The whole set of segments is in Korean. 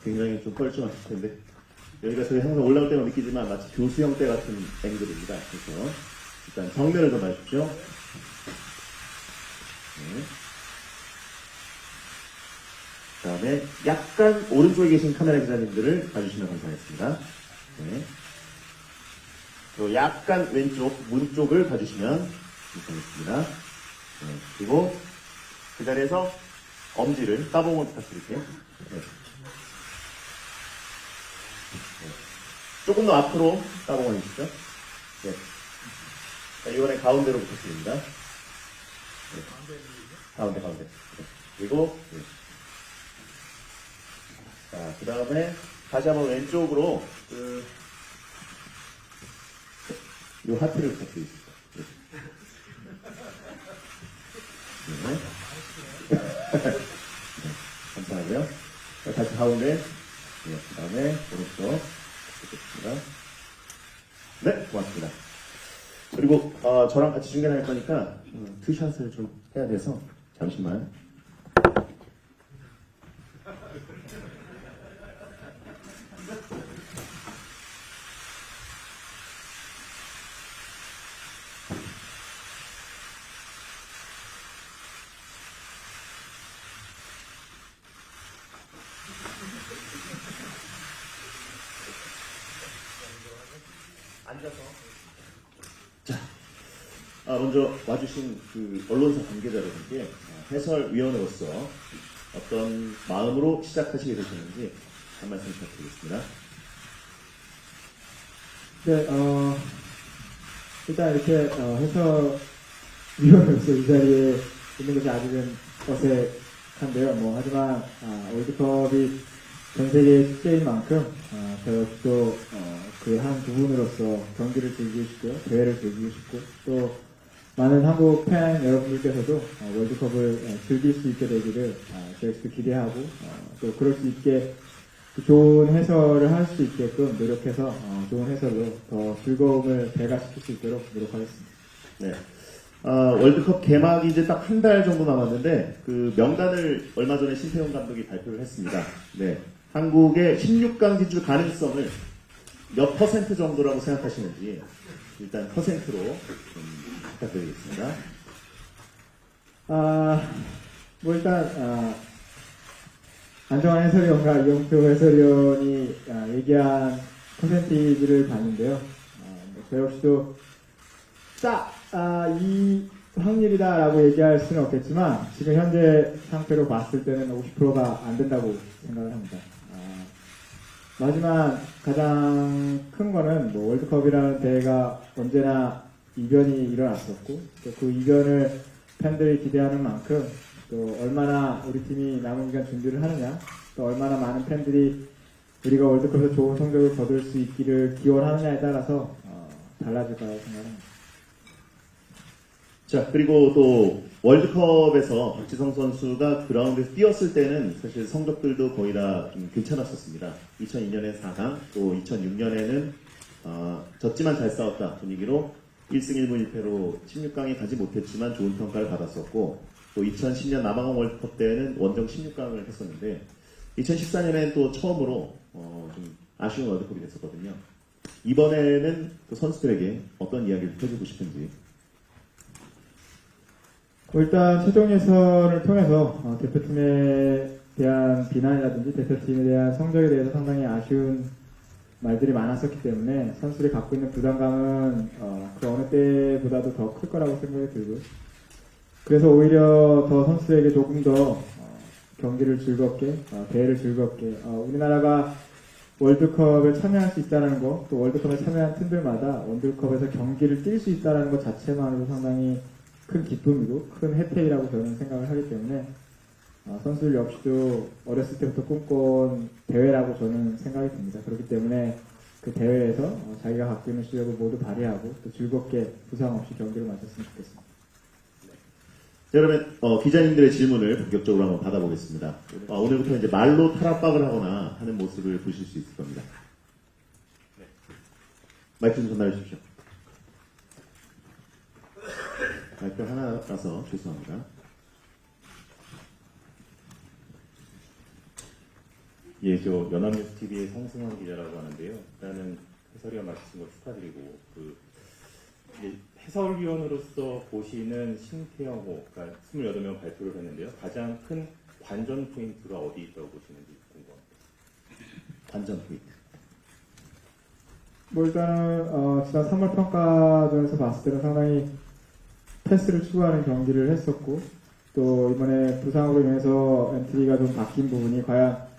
굉장히 좀 뻘쭘하실 텐데 여기가 저희 항상 올라올 때만 느끼지만 마치 교수형 때 같은 앵글입니다. 그래서 일단 정면을 좀 봐주십시오. 네. 그 다음에 약간 오른쪽에 계신 카메라 기자님들을 봐주시면 감사하겠습니다. 네. 또 약간 왼쪽 문 쪽을 봐주시면 감사하겠습니다. 네. 그리고 그 자리에서 엄지를 따봉을 부탁드릴게요. 네. 네. 조금 더 앞으로 따봉을 해주시죠. 네. 자, 이번에 가운데로 부탁드립니다. 네. 가운데. 네. 그리고 네. 자, 그 다음에 다시 한번 왼쪽으로 이 하트를 부탁드리겠습니다. 네. 네. 감사하고요. 자, 다시 가운데. 네. 그 다음에 오른쪽. 좋습니다. 네, 고맙습니다. 그리고 저랑 같이 중계할 거니까 투샷을 좀 해야 돼서 잠시만. 앉아서. 자, 먼저 와주신 그 언론사 관계자 여러분께 해설위원으로서 어떤 마음으로 시작하시게 되셨는지 한 말씀 부탁드리겠습니다. 네, 일단 이렇게 해설위원으로서 이 자리에 있는 것이 아직은 어색한데요. 하지만 월드컵이 전 세계 축제인 만큼 저 역시도 그의 한 부분으로서 경기를 즐기고 싶고요, 대회를 즐기고 싶고 또 많은 한국 팬 여러분들께서도 월드컵을 즐길 수 있게 되기를 저 역시도 기대하고 또 그럴 수 있게 좋은 해설을 할 수 있게끔 노력해서 좋은 해설로 더 즐거움을 배가시킬 수 있도록 노력하겠습니다. 네. 월드컵 개막이 이제 딱 한 달 정도 남았는데 그 명단을 얼마 전에 신태용 감독이 발표를 했습니다. 네. 한국의 16강 진출 가능성을 몇 퍼센트 정도라고 생각하시는지 일단 퍼센트로 좀 부탁드리겠습니다. 일단 안정환 해설위원과 이영표 해설위원이 얘기한 퍼센티지를 봤는데요. 저 역시도 이 확률이다라고 얘기할 수는 없겠지만 지금 현재 상태로 봤을 때는 50%가 안 된다고 생각을 합니다. 하지만 가장 큰 거는 월드컵이라는 대회가 언제나 이변이 일어났었고 또 그 이변을 팬들이 기대하는 만큼 또 얼마나 우리 팀이 남은 기간 준비를 하느냐 또 얼마나 많은 팬들이 우리가 월드컵에서 좋은 성적을 거둘 수 있기를 기원하느냐에 따라서 달라질 거라고 생각합니다. 자, 그리고 또 월드컵에서 박지성 선수가 그라운드에서 뛰었을 때는 사실 성적들도 거의 다 좀 괜찮았었습니다. 2002년에 4강, 또 2006년에는 졌지만 잘 싸웠다 분위기로 1승 1무 1패로 16강에 가지 못했지만 좋은 평가를 받았었고 또 2010년 남아공 월드컵 때는 원정 16강을 했었는데 2014년에는 또 처음으로 좀 아쉬운 월드컵이 됐었거든요. 이번에는 또 선수들에게 어떤 이야기를 해주고 싶은지. 일단 최종 예선을 통해서 대표팀에 대한 비난이라든지 대표팀에 대한 성적에 대해서 상당히 아쉬운 말들이 많았었기 때문에 선수들이 갖고 있는 부담감은 그 어느 때보다도 더 클 거라고 생각이 들고요. 그래서 오히려 더 선수에게 조금 더 경기를 즐겁게, 대회를 즐겁게 우리나라가 월드컵에 참여할 수 있다는 것, 또 월드컵에 참여한 팀들마다 월드컵에서 경기를 뛸 수 있다는 것 자체만으로 상당히 큰 기쁨이고 큰 혜택이라고 저는 생각을 하기 때문에 선수들 역시도 어렸을 때부터 꿈꿔온 대회라고 저는 생각이 듭니다. 그렇기 때문에 그 대회에서 자기가 갖고 있는 실력을 모두 발휘하고 또 즐겁게 부상 없이 경기를 마쳤으면 좋겠습니다. 자, 그러면 기자님들의 질문을 본격적으로 한번 받아보겠습니다. 오늘부터 이제 말로 탈압박을 하거나 하는 모습을 보실 수 있을 겁니다. 네. 마이크 좀 전달해 주십시오. 마이크 하나라서 죄송합니다. 예, 저 연합뉴스 TV의 성승환 기자라고 하는데요. 일단은 해설위원 맡으신 거 축하드리고 이제 해설위원으로서 보시는 신태영호, 그러니까 28명 발표를 했는데요. 가장 큰 관전 포인트가 어디 있다고 보시는지 궁금합니다. 관전 포인트. 뭐 일단은 지난 3월 평가전에서 봤을 때는 상당히 패스를 추구하는 경기를 했었고 또 이번에 부상으로 인해서 엔트리가 좀 바뀐 부분이 과연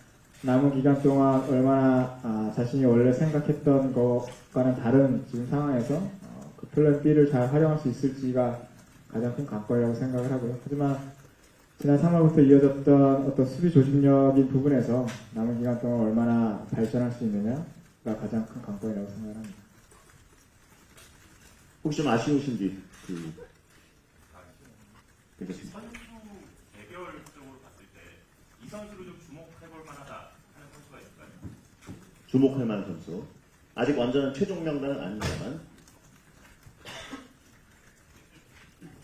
남은 기간 동안 얼마나 자신이 원래 생각했던 것과는 다른 지금 상황에서 그 플랜 B를 잘 활용할 수 있을지가 가장 큰 관건이라고 생각을 하고요. 하지만 지난 3월부터 이어졌던 어떤 수비 조직력인 부분에서 남은 기간 동안 얼마나 발전할 수 있느냐가 가장 큰 관건이라고 생각을 합니다. 혹시 좀 아쉬우신지 선수 개별적으로 봤을 때 이 선수를 좀 주목해볼 만하다 하는 선수가 있을까요? 주목할 만한 선수. 아직 완전한 최종 명단은 아닙니다만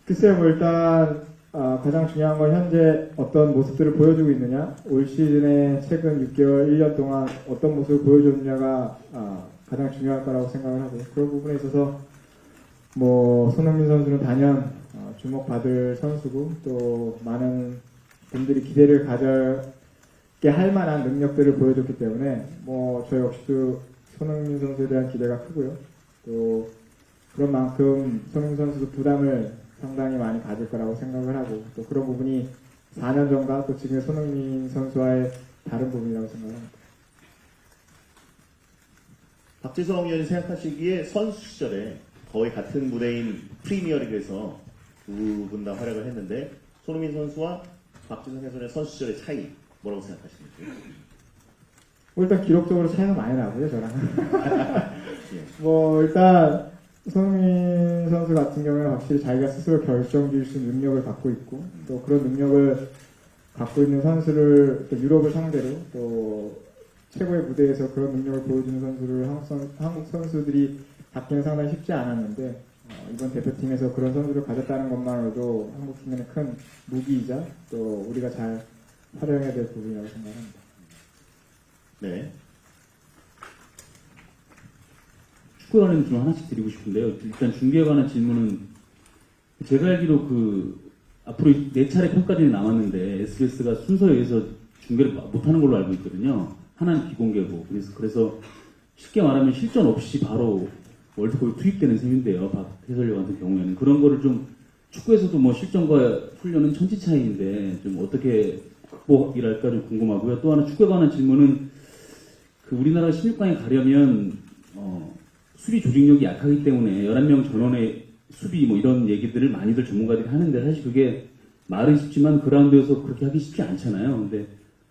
글쎄요, 뭐 일단 가장 중요한 건 현재 어떤 모습들을 보여주고 있느냐, 올 시즌에 최근 6개월, 1년 동안 어떤 모습을 보여줬느냐가 가장 중요할 거라고 생각을 하고요. 그런 부분에 있어서 뭐 손흥민 선수는 단연 주목받을 선수고 또 많은 분들이 기대를 가져게 할 만한 능력들을 보여줬기 때문에 뭐 저 역시도 손흥민 선수에 대한 기대가 크고요. 또 그런 만큼 손흥민 선수도 부담을 상당히 많이 가질 거라고 생각을 하고 또 그런 부분이 4년 전과 또 지금의 손흥민 선수와의 다른 부분이라고 생각합니다. 박지성 위원이 생각하시기에 선수 시절에 거의 같은 무대인 프리미어리그에서 두 분 다 활약을 했는데 손흥민 선수와 박지성 해설의 선수 시절의 차이 뭐라고 생각하시는지? 뭐 일단 기록적으로 차이가 많이 나고요, 저랑. 예. 뭐 일단 손흥민 선수 같은 경우는 확실히 자기가 스스로 결정 지을 수 있는 능력을 갖고 있고 또 그런 능력을 갖고 있는 선수를 또 유럽을 상대로 또 최고의 무대에서 그런 능력을 보여주는 선수를 한국 선수들이 갖기는 상당히 쉽지 않았는데 이번 대표팀에서 그런 선수를 가졌다는 것만으로도 한국 팀에는 큰 무기이자 또 우리가 잘 활용해야 될 부분이라고 생각합니다. 네. 축구에 관한 좀 하나씩 드리고 싶은데요. 일단 중계에 관한 질문은 제가 알기로 앞으로 4차례 평가전이 남았는데 SBS가 순서에 의해서 중계를 못하는 걸로 알고 있거든요. 하나는 비공개고 그래서 쉽게 말하면 실전 없이 바로 월드컵에 투입되는 셈인데요. 박 해설위원 같은 경우에는 그런 거를 좀 축구에서도 뭐 실전과 훈련은 천지 차이인데 좀 어떻게 극복이랄까 좀 궁금하고요. 또 하나 축구에 관한 질문은 우리나라 16강에 가려면 수비 조직력이 약하기 때문에 11명 전원의 수비 뭐 이런 얘기들을 많이들 전문가들이 하는데 사실 그게 말은 쉽지만 그라운드에서 그렇게 하기 쉽지 않잖아요. 근데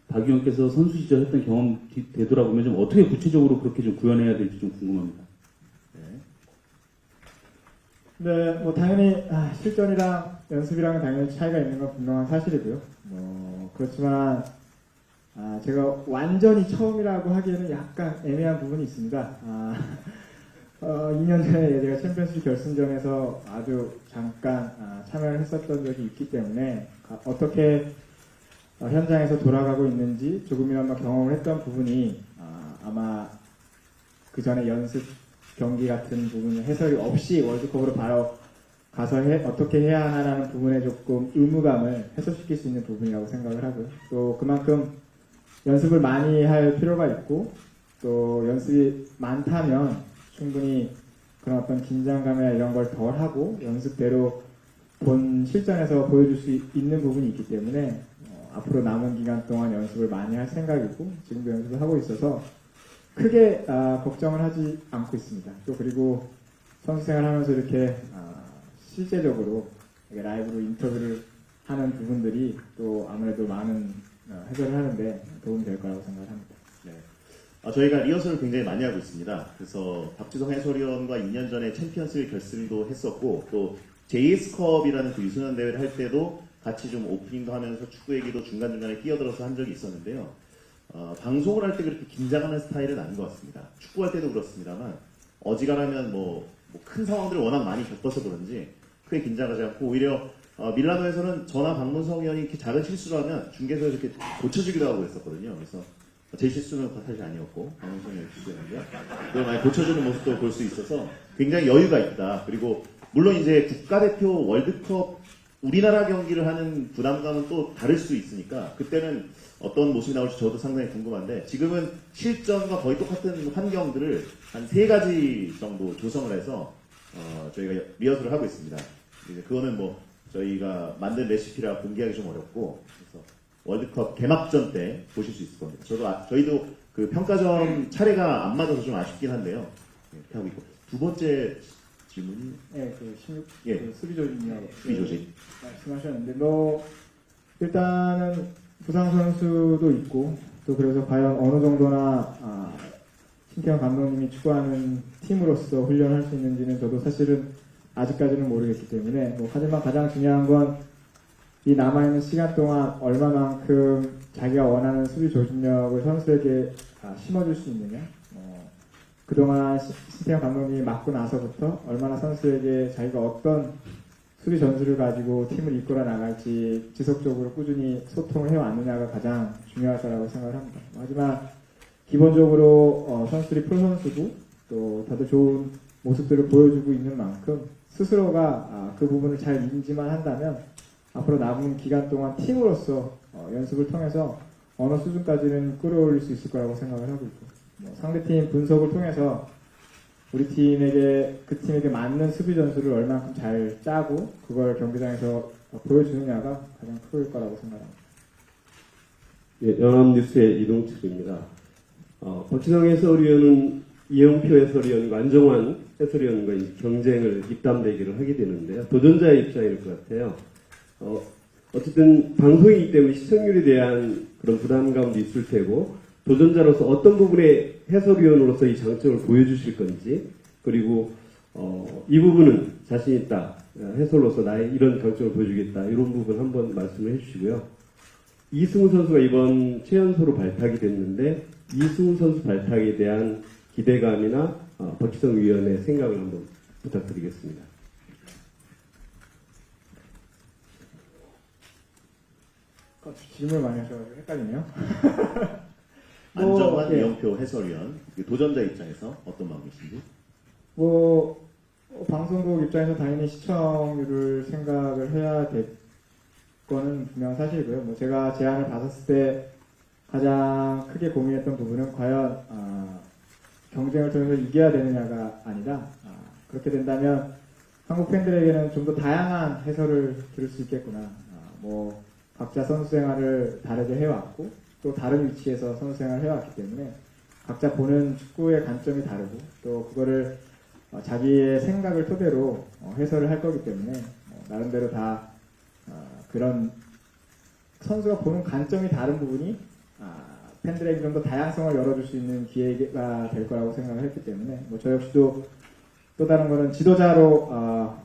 박 의원께서 선수 시절 했던 경험 되돌아보면 좀 어떻게 구체적으로 그렇게 좀 구현해야 될지 좀 궁금합니다. 네, 뭐 당연히 실전이랑 연습이랑은 당연히 차이가 있는 건 분명한 사실이고요. 뭐 그렇지만 제가 완전히 처음이라고 하기에는 약간 애매한 부분이 있습니다. 2년 전에 제가 챔피언스리그 결승전에서 아주 잠깐 참여를 했었던 적이 있기 때문에 어떻게 현장에서 돌아가고 있는지 조금이나마 경험을 했던 부분이 아마 그 전에 연습 경기 같은 부분을 해설이 없이 월드컵으로 바로 가서 어떻게 해야 하나라는 부분에 조금 의무감을 해소시킬 수 있는 부분이라고 생각을 하고요. 또 그만큼 연습을 많이 할 필요가 있고 또 연습이 많다면 충분히 그런 어떤 긴장감이나 이런 걸 덜 하고 연습대로 본 실전에서 보여줄 수 있는 부분이 있기 때문에 앞으로 남은 기간 동안 연습을 많이 할 생각이고 지금도 연습을 하고 있어서 크게 걱정을 하지 않고 있습니다. 또 그리고 선수 생활하면서 이렇게 실제적으로 라이브로 인터뷰를 하는 부분들이 또 아무래도 많은 해설을 하는데 도움이 될 거라고 생각을 합니다. 네. 저희가 리허설을 굉장히 많이 하고 있습니다. 그래서 박지성 해설위원과 2년 전에 챔피언스리그 결승도 했었고 또 JS컵이라는 그 유소년 대회를 할 때도 같이 좀 오프닝도 하면서 축구 얘기도 중간중간에 끼어들어서 한 적이 있었는데요. 방송을 할 때 그렇게 긴장하는 스타일은 아닌 것 같습니다. 축구할 때도 그렇습니다만 어지간하면 뭐 큰 상황들을 워낙 많이 겪어서 그런지 크게 긴장하지 않고 오히려 밀라노에서는 저나 박문성 의원이 이렇게 작은 실수를 하면 중계에서 이렇게 고쳐주기도 하고 그랬었거든요. 그래서 제 실수는 사실 아니었고 방송의 실수였는데요. 그걸 많이 고쳐주는 모습도 볼 수 있어서 굉장히 여유가 있다. 그리고 물론 이제 국가대표 월드컵 우리나라 경기를 하는 부담감은 또 다를 수 있으니까 그때는 어떤 모습이 나올지 저도 상당히 궁금한데 지금은 실전과 거의 똑같은 환경들을 한 3가지 정도 조성을 해서 저희가 리허설을 하고 있습니다. 이제 그거는 뭐 저희가 만든 레시피라 공개하기 좀 어렵고 그래서 월드컵 개막전 때 보실 수 있을 겁니다. 저희도 그 평가점 차례가 안 맞아서 좀 아쉽긴 한데요. 네, 이렇게 하고 있고 두 번째 질문이 네, 그 16, 예. 그 수비조직이라고 수비조직. 말씀하셨는데, 뭐, 일단은 부상 선수도 있고, 또 그래서 과연 어느 정도나, 신태영 감독님이 추구하는 팀으로서 훈련을 할 수 있는지는 저도 사실은 아직까지는 모르겠기 때문에, 뭐, 하지만 가장 중요한 건 이 남아있는 시간 동안 얼마만큼 자기가 원하는 수비 조직력을 선수에게 심어줄 수 있느냐. 그동안 신태영 감독님이 맡고 나서부터 얼마나 선수에게 자기가 어떤 수비 전술을 가지고 팀을 이끌어 나갈지 지속적으로 꾸준히 소통을 해왔느냐가 가장 중요할 거라고 생각을 합니다. 하지만 기본적으로 선수들이 프로선수고 또 다들 좋은 모습들을 보여주고 있는 만큼 스스로가 그 부분을 잘 인지만 한다면 앞으로 남은 기간 동안 팀으로서 연습을 통해서 어느 수준까지는 끌어올릴 수 있을 거라고 생각을 하고 있고 상대팀 분석을 통해서 우리 팀에게 그 팀에게 맞는 수비 전술을 얼마만큼 잘 짜고 그걸 경기장에서 보여주느냐가 가장 클 거라고 생각합니다. 예, 연합뉴스의 이동철입니다. 박지성 해설위원은 이영표 해설위원과 안정환 해설위원과 경쟁을 입담대결을 하게 되는데요. 도전자의 입장일 것 같아요. 어쨌든 방송이기 때문에 시청률에 대한 그런 부담감도 있을 테고 도전자로서 어떤 부분에 해설위원으로서 이 장점을 보여주실 건지 그리고 이 부분은 자신 있다 해설로서 나의 이런 장점을 보여주겠다 이런 부분 한번 말씀을 해주시고요. 이승우 선수가 이번 최연소로 발탁이 됐는데 이승우 선수 발탁에 대한 기대감이나 박지성 위원의 생각을 한번 부탁드리겠습니다. 질문을 많이 하셔가지고 헷갈리네요. 안정환, 예. 이영표 해설위원 도전자 입장에서 어떤 마음이신지? 방송국 입장에서 당연히 시청률을 생각을 해야 될 거는 분명 사실이고요. 제가 제안을 받았을 때 가장 크게 고민했던 부분은 과연 경쟁을 통해서 이겨야 되느냐가 아니라 그렇게 된다면 한국 팬들에게는 좀 더 다양한 해설을 들을 수 있겠구나. 각자 선수 생활을 다르게 해왔고 또 다른 위치에서 선수 생활을 해왔기 때문에 각자 보는 축구의 관점이 다르고 또 그거를 자기의 생각을 토대로 해설을 할 거기 때문에 나름대로 다 그런 선수가 보는 관점이 다른 부분이 팬들에게 좀 더 다양성을 열어줄 수 있는 기회가 될 거라고 생각을 했기 때문에 저 역시도 또 다른 거는 지도자로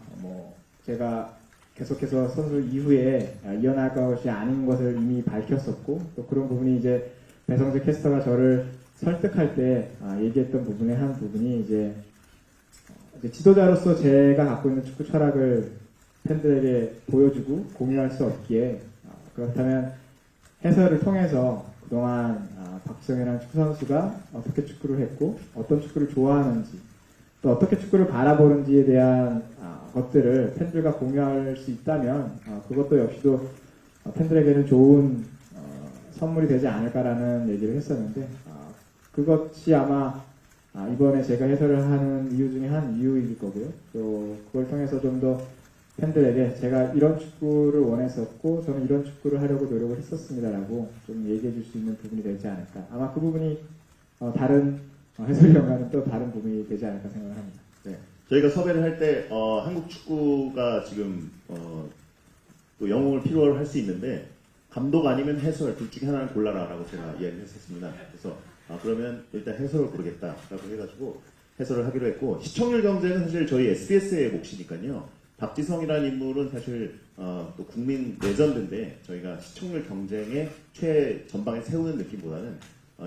제가 계속해서 선수 이후에 이어나갈 것이 아닌 것을 이미 밝혔었고 또 그런 부분이 이제 배성재 캐스터가 저를 설득할 때 얘기했던 부분의 한 부분이 이제 지도자로서 제가 갖고 있는 축구 철학을 팬들에게 보여주고 공유할 수 없기에 그렇다면 해설을 통해서 그동안 박지성이라는 축구 선수가 어떻게 축구를 했고 어떤 축구를 좋아하는지 또 어떻게 축구를 바라보는지에 대한 것들을 팬들과 공유할 수 있다면 그것도 역시도 팬들에게는 좋은 선물이 되지 않을까라는 얘기를 했었는데 그것이 아마 이번에 제가 해설을 하는 이유 중에 한 이유일 거고요. 또 그걸 통해서 좀 더 팬들에게 제가 이런 축구를 원했었고 저는 이런 축구를 하려고 노력을 했었습니다라고 좀 얘기해 줄 수 있는 부분이 되지 않을까. 아마 그 부분이 다른 해설위원과는 또 다른 부분이 되지 않을까 생각을 합니다. 네. 저희가 섭외를 할 때 한국 축구가 지금 또 영웅을 필요로 할 수 있는데 감독 아니면 해설 둘 중에 하나를 골라라라고 제가 이야기를 했었습니다. 그래서 그러면 일단 해설을 고르겠다라고 해가지고 해설을 하기로 했고 시청률 경쟁은 사실 저희 SBS의 몫이니까요. 박지성이라는 인물은 사실 또 국민 레전드인데 저희가 시청률 경쟁의 최전방에 세우는 느낌보다는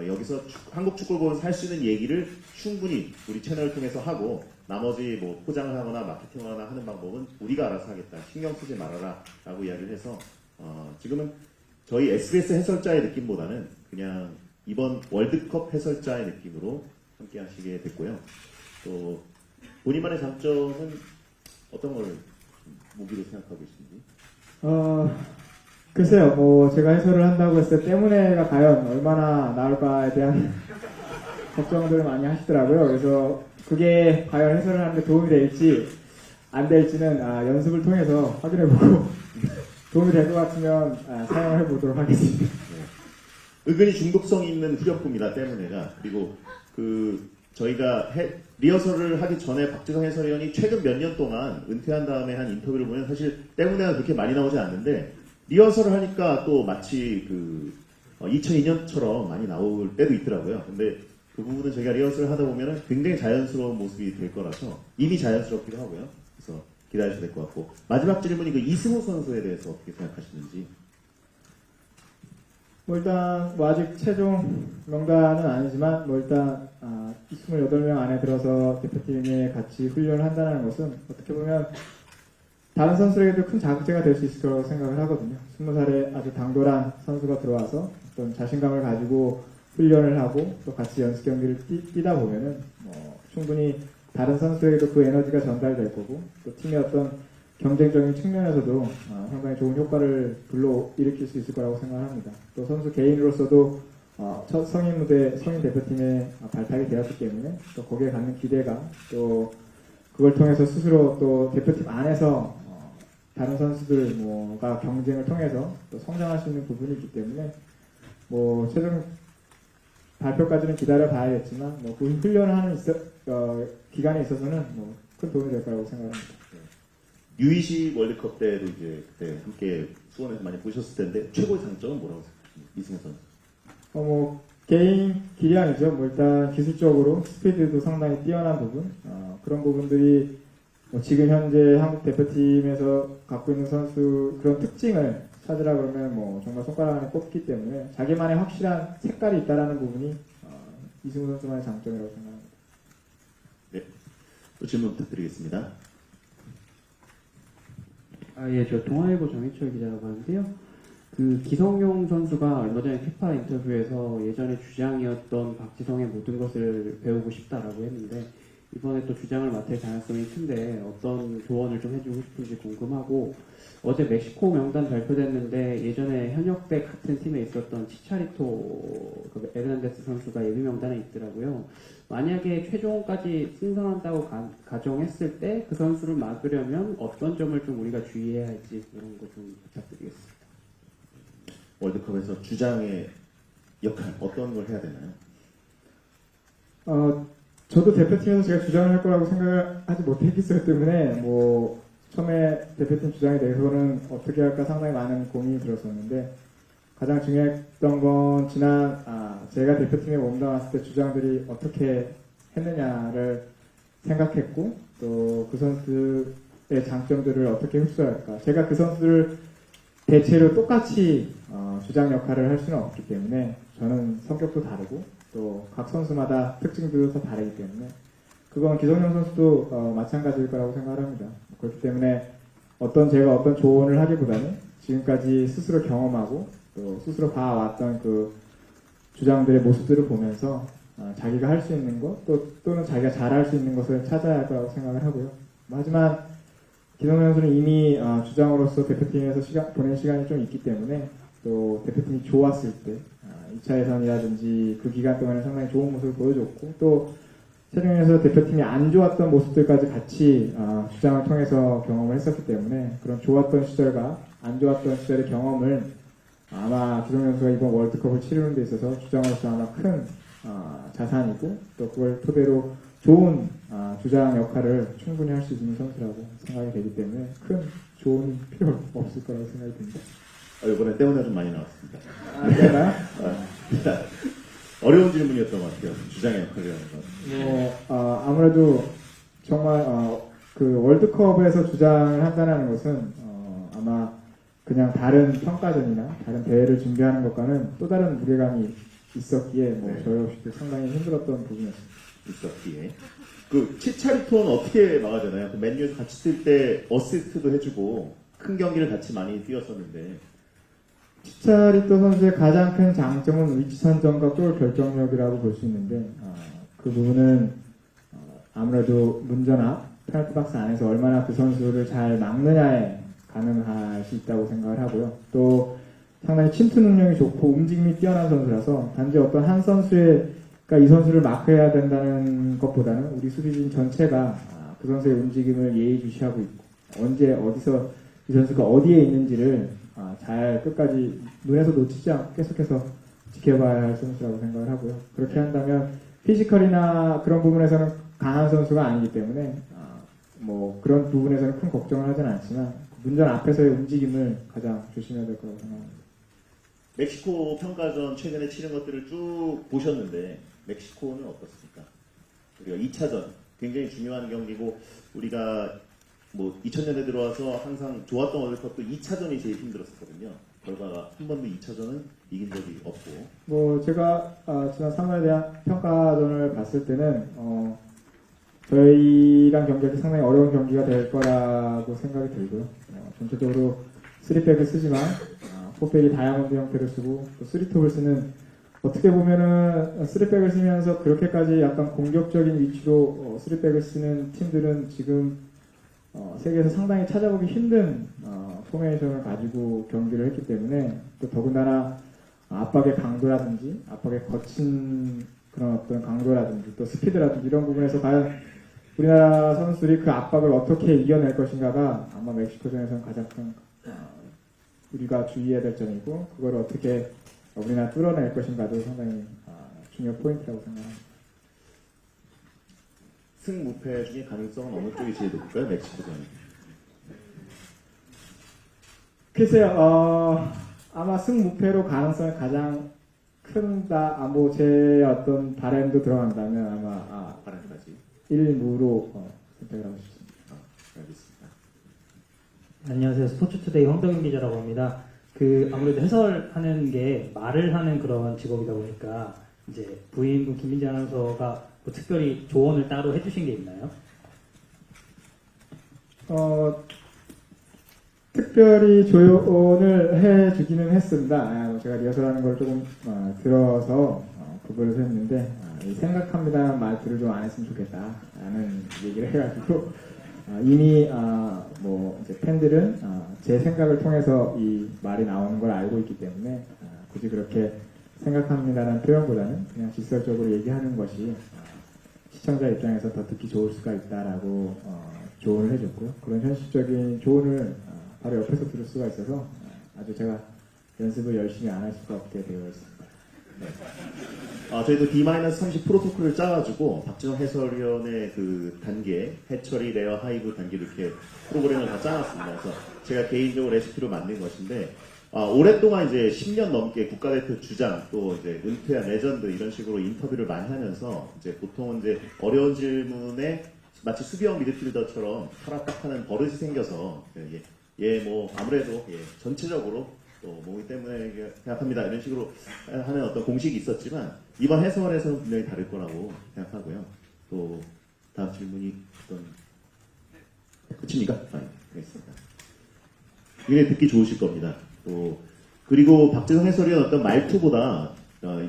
여기서 한국 축구를 보면서 할 수 있는 얘기를 충분히 우리 채널을 통해서 하고 나머지 포장을 하거나 마케팅을 하거나 하는 방법은 우리가 알아서 하겠다. 신경 쓰지 말아라 라고 이야기를 해서 지금은 저희 SBS 해설자의 느낌보다는 그냥 이번 월드컵 해설자의 느낌으로 함께 하시게 됐고요. 또 본인만의 장점은 어떤 걸 무기로 생각하고 계신지? 글쎄요, 뭐, 제가 해설을 한다고 했을 때 때문에가 과연 얼마나 나올까에 대한 걱정들을 많이 하시더라고요. 그래서 그게 과연 해설을 하는데 도움이 될지 안 될지는 연습을 통해서 확인해보고 도움이 될 것 같으면 사용을 해보도록 하겠습니다. 은근히 중독성 있는 후렴구입니다. 때문에가. 그리고 저희가 리허설을 하기 전에 박지성 해설위원이 최근 몇 년 동안 은퇴한 다음에 한 인터뷰를 보면 사실 때문에가 그렇게 많이 나오지 않는데 리허설을 하니까 또 마치 2002년처럼 많이 나올 때도 있더라고요. 근데 그 부분은 저희가 리허설을 하다 보면 굉장히 자연스러운 모습이 될 거라서 이미 자연스럽기도 하고요. 그래서 기다리셔도 될 것 같고 마지막 질문이 이승우 선수에 대해서 어떻게 생각하시는지. 뭐 일단 뭐 아직 최종 명단은 아니지만 뭐 일단 28명 안에 들어서 대표팀에 같이 훈련을 한다는 것은 어떻게 보면 다른 선수에게도 큰 자극제가 될 수 있을 거라고 생각을 하거든요. 20살에 아주 당돌한 선수가 들어와서 어떤 자신감을 가지고 훈련을 하고 또 같이 연습 경기를 뛰다 보면은 충분히 다른 선수에게도 그 에너지가 전달될 거고 또 팀의 어떤 경쟁적인 측면에서도 상당히 좋은 효과를 불러일으킬 수 있을 거라고 생각합니다. 또 선수 개인으로서도 첫 성인 무대, 성인 대표팀에 발탁이 되었기 때문에 또 거기에 갖는 기대감 또 그걸 통해서 스스로 또 대표팀 안에서 다른 선수들과 경쟁을 통해서 또 성장할 수 있는 부분이 있기 때문에 뭐 최종 발표까지는 기다려 봐야겠지만 그 훈련을 하는 기간에 있어서는 큰 도움이 될 거라고 생각합니다. U20 월드컵 때도 이제 그때 함께 수원에서 많이 보셨을 텐데 최고의 장점은 뭐라고 생각하십니까? 이승우 선수. 개인 기량이죠. 뭐 일단 기술적으로 스피드도 상당히 뛰어난 부분, 그런 부분들이 지금 현재 한국 대표팀에서 갖고 있는 선수 그런 특징을 찾으라 그러면 정말 손가락 안에 꼽기 때문에 자기만의 확실한 색깔이 있다라는 부분이 이승우 선수만의 장점이라고 생각합니다. 네, 또 질문 부탁드리겠습니다. 예, 저 동아일보 정희철 기자라고 하는데요. 기성용 선수가 얼마 전에 피파 인터뷰에서 예전에 주장이었던 박지성의 모든 것을 배우고 싶다라고 했는데 이번에 또 주장을 맡을 가능성이 큰데 어떤 조언을 좀 해주고 싶은지 궁금하고 어제 멕시코 명단 발표됐는데 예전에 현역 때 같은 팀에 있었던 치차리토 에르난데스 선수가 예비 명단에 있더라고요. 만약에 최종까지 승선한다고 가정했을 때 그 선수를 막으려면 어떤 점을 좀 우리가 주의해야 할지 이런 거 좀 부탁드리겠습니다. 월드컵에서 주장의 역할 어떤 걸 해야 되나요? 저도 대표팀에서 제가 주장을 할 거라고 생각을 하지 못했기 때문에 처음에 대표팀 주장에 대해서는 어떻게 할까 상당히 많은 고민이 들었었는데 가장 중요했던 건 제가 대표팀에 몸담았을 때 주장들이 어떻게 했느냐를 생각했고 또 그 선수의 장점들을 어떻게 흡수할까. 제가 그 선수를 대체로 똑같이 주장 역할을 할 수는 없기 때문에 저는 성격도 다르고 또 각 선수마다 특징도 다 다르기 때문에 그건 기성용 선수도 마찬가지일 거라고 생각을 합니다. 그렇기 때문에 제가 어떤 조언을 하기보다는 지금까지 스스로 경험하고 또 스스로 봐왔던 그 주장들의 모습들을 보면서 자기가 할 수 있는 것 또는 자기가 잘할 수 있는 것을 찾아야 할 거라고 생각을 하고요. 하지만 기성용 선수는 이미 주장으로서 대표팀에서 보낸 시간이 좀 있기 때문에 또 대표팀이 좋았을 때 2차 예선이라든지 그 기간 동안에 상당히 좋은 모습을 보여줬고 또 최종에서 대표팀이 안 좋았던 모습들까지 같이 주장을 통해서 경험을 했었기 때문에 그런 좋았던 시절과 안 좋았던 시절의 경험을 아마 기성용 선수가 이번 월드컵을 치르는 데 있어서 주장으로서 아마 큰 자산이고 또 그걸 토대로 좋은 주장 역할을 충분히 할 수 있는 선수라고 생각이 되기 때문에 큰 조언이 필요 없을 거라고 생각이 듭니다. 이번에 때문에 좀 많이 나왔습니다. 그런가요? 어려운 질문이었던 것 같아요. 주장의 역할이라는 건. 아무래도 정말 그 월드컵에서 주장을 한다는 것은 아마 그냥 다른 평가전이나 다른 대회를 준비하는 것과는 또 다른 무게감이 있었기에 네. 저희 역시 상당히 힘들었던 부분이었습니다. 있었기에. 치차리토는 어떻게 막아야 되나요? 맨유에서 같이 뛸 때 어시스트도 해주고 큰 경기를 같이 많이 뛰었었는데 치차리토 선수의 가장 큰 장점은 위치 선정과 골 결정력이라고 볼 수 있는데 그 부분은 아무래도 문전 앞 페널티 박스 안에서 얼마나 그 선수를 잘 막느냐에 가능할 수 있다고 생각을 하고요. 또 상당히 침투 능력이 좋고 움직임이 뛰어난 선수라서 단지 어떤 한 선수가 이 선수를 마크해야 된다는 것보다는 우리 수비진 전체가 그 선수의 움직임을 예의주시하고 있고 언제 어디서 이 선수가 어디에 있는지를 잘 끝까지 눈에서 놓치지 않고 계속해서 지켜봐야 할 선수라고 생각을 하고요. 그렇게 한다면 피지컬이나 그런 부분에서는 강한 선수가 아니기 때문에 뭐 그런 부분에서는 큰 걱정을 하진 않지만 문전 앞에서의 움직임을 가장 조심해야 될 거라고 생각합니다. 멕시코 평가전 최근에 치른 것들을 쭉 보셨는데 멕시코는 어떻습니까? 우리가 2차전 굉장히 중요한 경기고 우리가 뭐 2000년에 들어와서 항상 좋았던 월드컵도 2차전이 제일 힘들었었거든요. 결과가 한 번도 2차전은 이긴 적이 없고. 뭐 제가 지난 3월에 대한 평가전을 봤을 때는 저희랑 경기할 때 상당히 어려운 경기가 될 거라고 생각이 들고요. 전체적으로 3백을 쓰지만 4백이 다이아몬드 형태를 쓰고 또 3톱을 쓰는 어떻게 보면은 3백을 쓰면서 그렇게까지 약간 공격적인 위치로 3백을 쓰는 팀들은 지금 세계에서 상당히 찾아보기 힘든 포메이션을 가지고 경기를 했기 때문에 또 더군다나 압박의 강도라든지 압박의 거친 그런 어떤 강도라든지 또 스피드라든지 이런 부분에서 과연 우리나라 선수들이 그 압박을 어떻게 이겨낼 것인가가 아마 멕시코전에서는 가장 큰 우리가 주의해야 될 점이고 그걸 어떻게 우리나라 뚫어낼 것인가도 상당히 중요한 포인트라고 생각합니다. 승무패 중에 가능성은 어느 쪽이 제일 높을까요? 멕시코전이. 글쎄요, 아마 승무패로 가능성이 가장 큰다. 뭐 제 어떤 바램도 들어간다면 아마 바람까지. 1무로 선택을 하고 싶습니다. 알겠습니다. 안녕하세요. 스포츠투데이 황덕윤 기자라고 합니다. 아무래도 해설하는 게 말을 하는 그런 직업이다 보니까 이제 부인분 김민재 아나운서가 뭐 특별히 조언을 따로 해주신 게 있나요? 특별히 조언을 해주기는 했습니다. 제가 리허설하는 걸 조금 들어서 그걸 했는데 생각합니다라는 말들을 좀 안 했으면 좋겠다라는 얘기를 해가지고 이미 뭐 이제 팬들은 제 생각을 통해서 이 말이 나오는 걸 알고 있기 때문에 굳이 그렇게 생각합니다라는 표현보다는 그냥 직설적으로 얘기하는 것이 시청자 입장에서 더 듣기 좋을 수가 있다라고 조언을 해줬고요. 그런 현실적인 조언을 바로 옆에서 들을 수가 있어서 아주 제가 연습을 열심히 안 할 수가 없게 되어 있습니다. 네. 저희도 D-30 프로토콜을 짜가지고 박지성 해설위원의 그 단계, 해처리, 레어, 하이브 단계 이렇게 프로그램을 다 짜놨습니다. 그래서 제가 개인적으로 레시피로 만든 것인데 오랫동안 이제 10년 넘게 국가대표 주장 또 이제 은퇴한 레전드 이런 식으로 인터뷰를 많이 하면서 이제 보통은 이제 어려운 질문에 마치 수비형 미드필더처럼 타락하는 버릇이 생겨서 뭐 아무래도 전체적으로 또 뭐기 때문에 생각합니다 이런 식으로 하는 어떤 공식이 있었지만 이번 해설에서는 분명히 다를 거라고 생각하고요. 또 다음 질문이 어떤 끝입니까? 알겠습니다. 굉장히 듣기 좋으실 겁니다. 또 그리고 박지성 해설위원 어떤 말투보다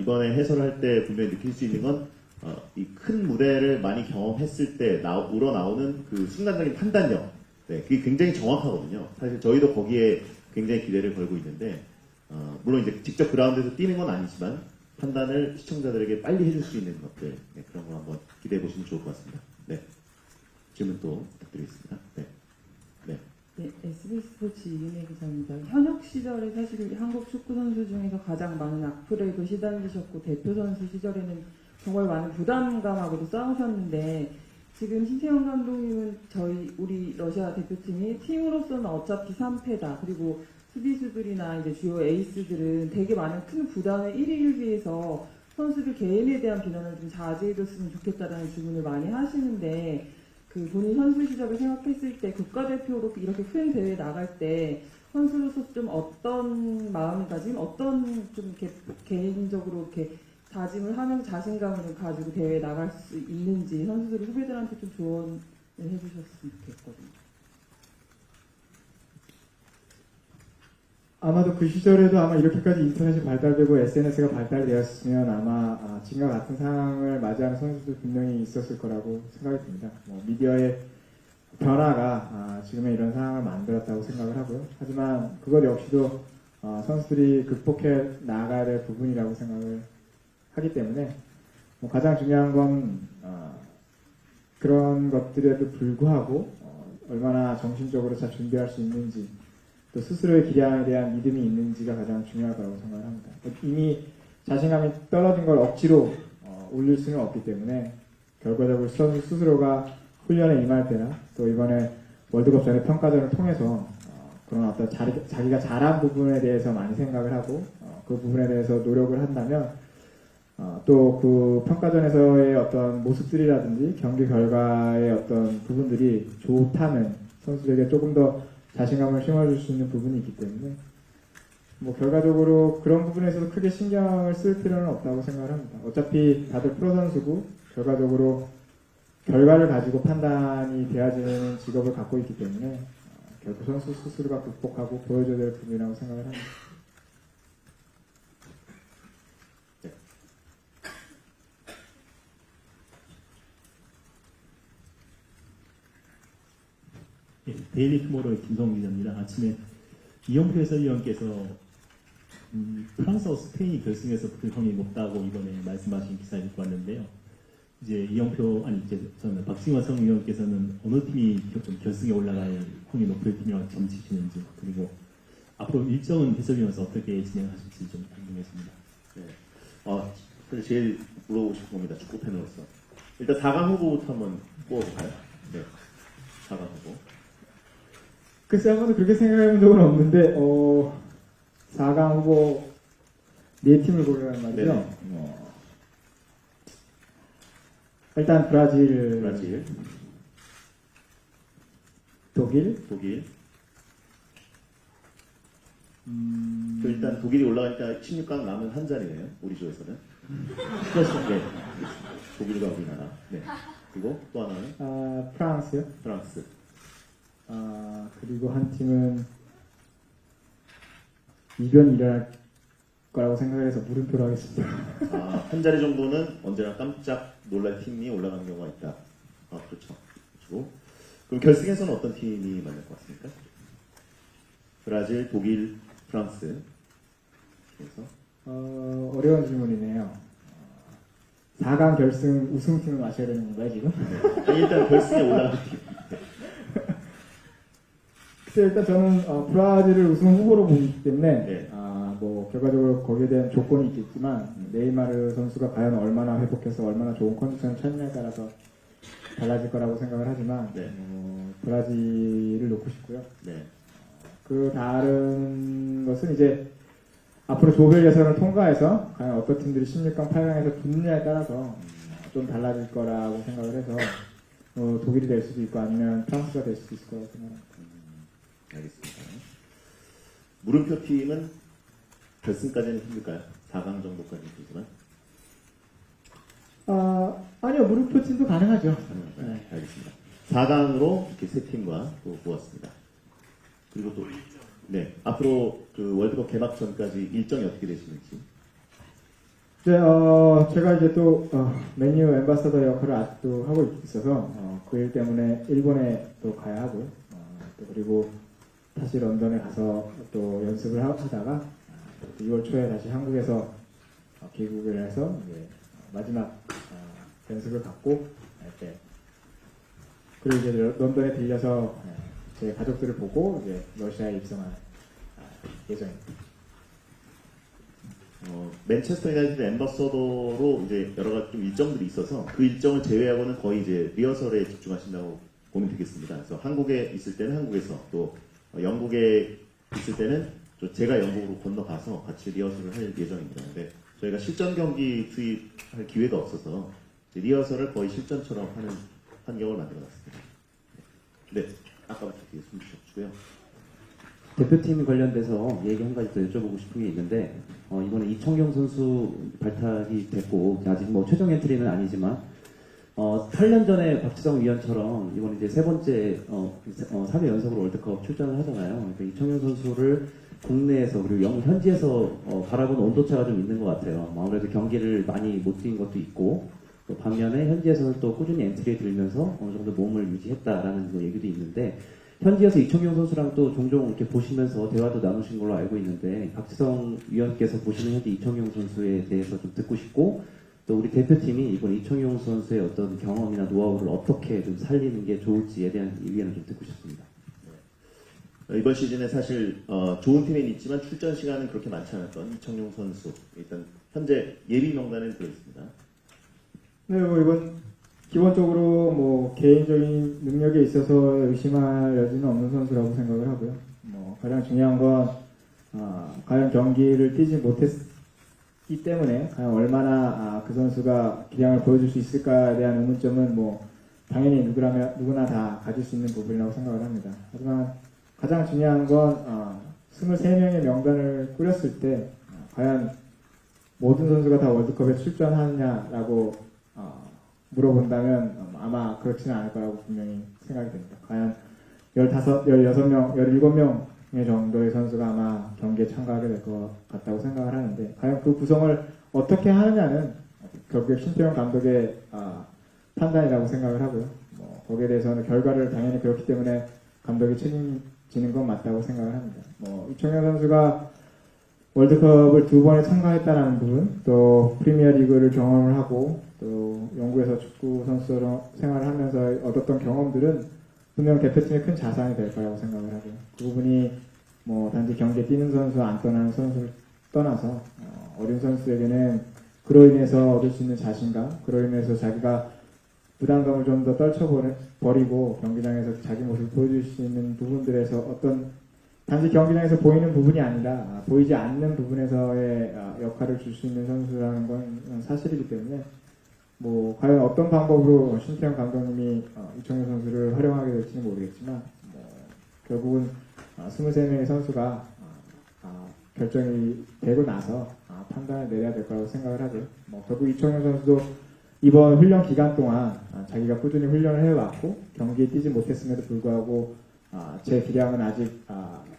이번에 해설할 때 분명히 느낄 수 있는 건 이 큰 무대를 많이 경험했을 때 우러나오는 그 순간적인 판단력, 그게 굉장히 정확하거든요. 사실 저희도 거기에 굉장히 기대를 걸고 있는데 물론 이제 직접 그라운드에서 뛰는 건 아니지만 판단을 시청자들에게 빨리 해줄 수 있는 것들 그런 거 한번 기대해 보시면 좋을 것 같습니다. 네, 질문 또 부탁드리겠습니다. 네, SBS 스포츠 이은혜 기자입니다. 현역 시절에 사실 한국 축구 선수 중에서 가장 많은 악플에도 시달리셨고 대표 선수 시절에는 정말 많은 부담감하고도 싸우셨는데 지금 신채영 감독님은 우리 러시아 대표팀이 팀으로서는 어차피 3패다. 그리고 수비수들이나 이제 주요 에이스들은 되게 많은 큰 부담의 1위를 위해서 선수들 개인에 대한 비난을 좀 자제해줬으면 좋겠다라는 주문을 많이 하시는데 본인 선수 시절을 생각했을 때 국가대표로 이렇게 큰 대회에 나갈 때 선수로서 좀 어떤 마음가짐, 어떤 좀 이렇게 개인적으로 이렇게 다짐을 하면서 자신감을 가지고 대회에 나갈 수 있는지 선수들이 후배들한테 좀 조언을 해주셨으면 좋겠거든요. 아마도 그 시절에도 아마 이렇게까지 인터넷이 발달되고 SNS가 발달되었으면 아마 지금과 같은 상황을 맞이하는 선수도 분명히 있었을 거라고 생각이 듭니다. 뭐 미디어의 변화가 지금의 이런 상황을 만들었다고 생각을 하고요. 하지만 그것 역시도 선수들이 극복해 나아가야 될 부분이라고 생각을 하기 때문에 뭐 가장 중요한 건 그런 것들에도 불구하고 얼마나 정신적으로 잘 준비할 수 있는지 또 스스로의 기량에 대한 믿음이 있는지가 가장 중요할 거라고 생각을 합니다. 이미 자신감이 떨어진 걸 억지로 올릴 수는 없기 때문에 결과적으로 선수 스스로가 훈련에 임할 때나 또 이번에 월드컵 전에 평가전을 통해서 그런 어떤 자기가 잘한 부분에 대해서 많이 생각을 하고 그 부분에 대해서 노력을 한다면 또 그 평가전에서의 어떤 모습들이라든지 경기 결과의 어떤 부분들이 좋다면 선수들에게 조금 더 자신감을 심어줄 수 있는 부분이 있기 때문에 뭐 결과적으로 그런 부분에서도 크게 신경을 쓸 필요는 없다고 생각을 합니다. 어차피 다들 프로 선수고 결과적으로 결과를 가지고 판단이 되어지는 직업을 갖고 있기 때문에 결국 선수 스스로가 극복하고 보여줘야 될 부분이라고 생각을 합니다. 예, 데일리 투모로우의 김성 기자입니다. 아침에 이영표 해설위원께서 프랑스와 스페인이 결승에서 붙을 확률이 높다고 이번에 말씀하신 기사를 읽고 왔는데요. 이제 저는 박승화 성위원께서는 어느 팀이 결승에 올라갈 확률이 높을 팀이라고 점치시는지, 그리고 앞으로 일정은 해설위원에서 어떻게 진행하실지 좀 궁금했습니다. 네. 사실 제일 물어보고 싶은 겁니다. 축구 팬으로서. 일단 4강 후보부터 한번 뽑아볼까요? 네. 4강 후보. 글쎄 한 번도 그렇게 생각해 본 적은 없는데 4강 후보 4팀을 고르라는 말이죠. 네네. 일단 브라질, 독일, 일단 독일이 올라가니까 16강 남은 한 자리네요. 우리 조에서는. 그렇죠. 네. 독일과 우리나라. 네. 그리고 또 하나는 프랑스요. 프랑스. 그리고 한 팀은 이변이 일어날 거라고 생각을 해서 물음표로 하겠습니다. 한 자리 정도는 언제나 깜짝 놀랄 팀이 올라가는 경우가 있다. 그렇죠. 그리고 그럼 결승에서는 어떤 팀이 만날 것 같습니까? 브라질, 독일, 프랑스. 그래서 어려운 질문이네요. 4강 결승 우승팀을 마셔야 되는 건가요, 지금? 네. 일단 결승에 올라가는 팀. 글쎄, 일단 저는 브라질을 우승 후보로 보기 때문에 네. 뭐 결과적으로 거기에 대한 조건이 있겠지만 네이마르 선수가 과연 얼마나 회복해서 얼마나 좋은 컨디션을 찾느냐에 따라서 달라질 거라고 생각을 하지만 네. 브라질을 놓고 싶고요. 네. 그 다른 것은 이제 앞으로 조별 예선을 통과해서 과연 어떤 팀들이 16강, 8강에서 붙느냐에 따라서 좀 달라질 거라고 생각을 해서 독일이 될 수도 있고 아니면 프랑스가 될 수도 있을 거라고 생각합니다. 알겠습니다. 물음표 팀은 결승까지는 힘들까요? 4강 정도까지는 힘들지만? 아니요, 물음표 팀도 가능하죠. 네. 알겠습니다. 4강으로 이렇게 세 팀과 또 모았습니다. 그리고 또, 네. 앞으로 그 월드컵 개막 전까지 일정이 어떻게 되시는지? 네, 제가 이제 또, 맨유 엠바서더 역할을 아직도 하고 있어서, 그 일 때문에 일본에 또 가야 하고요. 또 그리고 다시 런던에 가서 또 연습을 하다가 6월 초에 다시 한국에서 귀국을 해서 이제 마지막 연습을 갖고 이렇게 그리고 이제 런던에 들려서 제 가족들을 보고 이제 러시아에 입성할 예정입니다. 맨체스터 유나이티드 엠버서더로 이제 여러 가지 좀 일정들이 있어서 그 일정을 제외하고는 거의 이제 리허설에 집중하신다고 보면 되겠습니다. 그래서 한국에 있을 때는 한국에서 또 영국에 있을 때는 제가 영국으로 건너가서 같이 리허설을 할 예정입니다. 근데 저희가 실전 경기 투입할 기회가 없어서 리허설을 거의 실전처럼 하는 환경을 만들어놨습니다. 네, 아까부터 뒤에 숨 쉬셨고요. 대표팀 관련돼서 얘기 한 가지 더 여쭤보고 싶은 게 있는데 이번에 이청용 선수 발탁이 됐고 아직 뭐 최종 엔트리는 아니지만 8년 전에 박지성 위원처럼 이번 이제 세 번째 3회 연속으로 월드컵 출전을 하잖아요. 그러니까 이청용 선수를 국내에서 그리고 현지에서 바라보는 온도차가 좀 있는 것 같아요. 아무래도 경기를 많이 못 뛴 것도 있고 또 반면에 현지에서는 또 꾸준히 엔트리에 들면서 어느 정도 몸을 유지했다라는 그 얘기도 있는데 현지에서 이청용 선수랑 또 종종 이렇게 보시면서 대화도 나누신 걸로 알고 있는데 박지성 위원께서 보시는 현재 이청용 선수에 대해서 좀 듣고 싶고 또 우리 대표팀이 이번 이청용 선수의 어떤 경험이나 노하우를 어떻게 좀 살리는 게 좋을지에 대한 의견을 좀 듣고 싶습니다. 이번 시즌에 사실 좋은 팀에는 있지만 출전 시간은 그렇게 많지 않았던 이청용 선수 일단 현재 예비 명단에 들어있습니다. 네, 뭐 이번 기본적으로 뭐 개인적인 능력에 있어서 의심할 여지는 없는 선수라고 생각을 하고요. 뭐 가장 중요한 건 과연 경기를 뛰지 못했기 때문에 과연 얼마나 그 선수가 기량을 보여줄 수 있을까에 대한 의문점은 뭐 당연히 누구나 다 가질 수 있는 부분이라고 생각을 합니다. 하지만 가장 중요한 건 23명의 명단을 꾸렸을 때 과연 모든 선수가 다 월드컵에 출전하느냐라고 물어본다면 아마 그렇지는 않을 거라고 분명히 생각이 됩니다. 과연 16명, 17명 정도의 선수가 아마 경기에 참가하게 될 것 같다고 생각을 하는데 과연 그 구성을 어떻게 하느냐는 결국에 신태용 감독의 판단이라고 생각을 하고요. 뭐 거기에 대해서는 결과를 당연히 그렇기 때문에 감독이 책임지는 건 맞다고 생각을 합니다. 뭐 이청용 선수가 월드컵을 2번에 참가했다는 부분, 또 프리미어리그를 경험을 하고 또 영국에서 축구 선수로 생활을 하면서 얻었던 경험들은 분명 대표팀의 큰 자산이 될 거라고 생각을 하고요. 그 부분이 뭐 단지 경기에 뛰는 선수, 안 떠나는 선수를 떠나서 어린 선수에게는 그로 인해서 얻을 수 있는 자신감, 그로 인해서 자기가 부담감을 좀 더 떨쳐버리고 경기장에서 자기 모습을 보여줄 수 있는 부분들에서 어떤 단지 경기장에서 보이는 부분이 아니라 보이지 않는 부분에서의 역할을 줄 수 있는 선수라는 건 사실이기 때문에 뭐 과연 어떤 방법으로 신태용 감독님이 이청용 선수를 활용하게 될지는 모르겠지만 결국은 23명의 선수가 결정이 되고 나서 판단을 내려야 될 거라고 생각을 하고요. 뭐 결국 이청용 선수도 이번 훈련 기간 동안 자기가 꾸준히 훈련을 해왔고 경기에 뛰지 못했음에도 불구하고 제 기량은 아직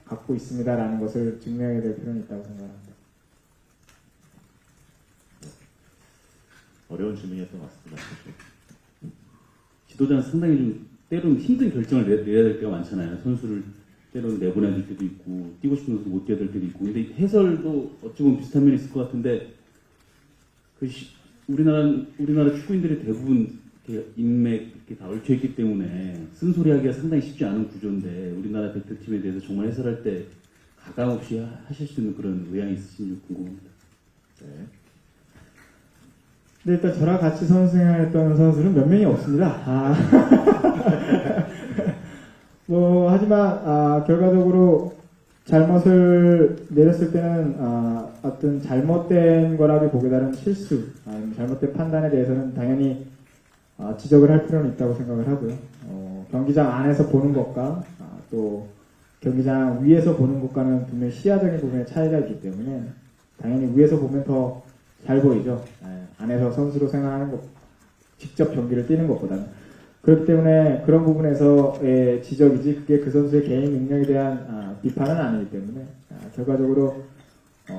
갖고 있습니다라는 것을 증명해야 될 필요는 있다고 생각합니다. 어려운 질문이었던 것 같습니다. 지도자는 상당히 좀 때로는 힘든 결정을 내야 될 때가 많잖아요. 선수를 때로는 내보내야 될 때도 있고 뛰고 싶은 선수 못 뛰어야 될 때도 있고 근데 해설도 어찌 보면 비슷한 면이 있을 것 같은데 우리나라 축구인들이 대부분 이렇게 인맥 이렇게 다 얽혀있기 때문에 쓴소리하기가 상당히 쉽지 않은 구조인데 우리나라 대표팀에 대해서 정말 해설할 때 가감없이 하실 수 있는 그런 의향이 있으신지 궁금합니다. 네. 네, 일단 저랑 같이 선수 생활했던 선수는 몇 명이 없습니다. 뭐 하지만 결과적으로 잘못을 내렸을 때는 어떤 잘못된 거라고 보기보다는 실수, 잘못된 판단에 대해서는 당연히 지적을 할 필요는 있다고 생각을 하고요. 경기장 안에서 보는 것과 또 경기장 위에서 보는 것과는 분명히 시야적인 부분에 차이가 있기 때문에 당연히 위에서 보면 더 잘 보이죠. 안에서 선수로 생활하는 것, 직접 경기를 뛰는 것보다는. 그렇기 때문에 그런 부분에서의 지적이지 그게 그 선수의 개인 능력에 대한 비판은 아니기 때문에 결과적으로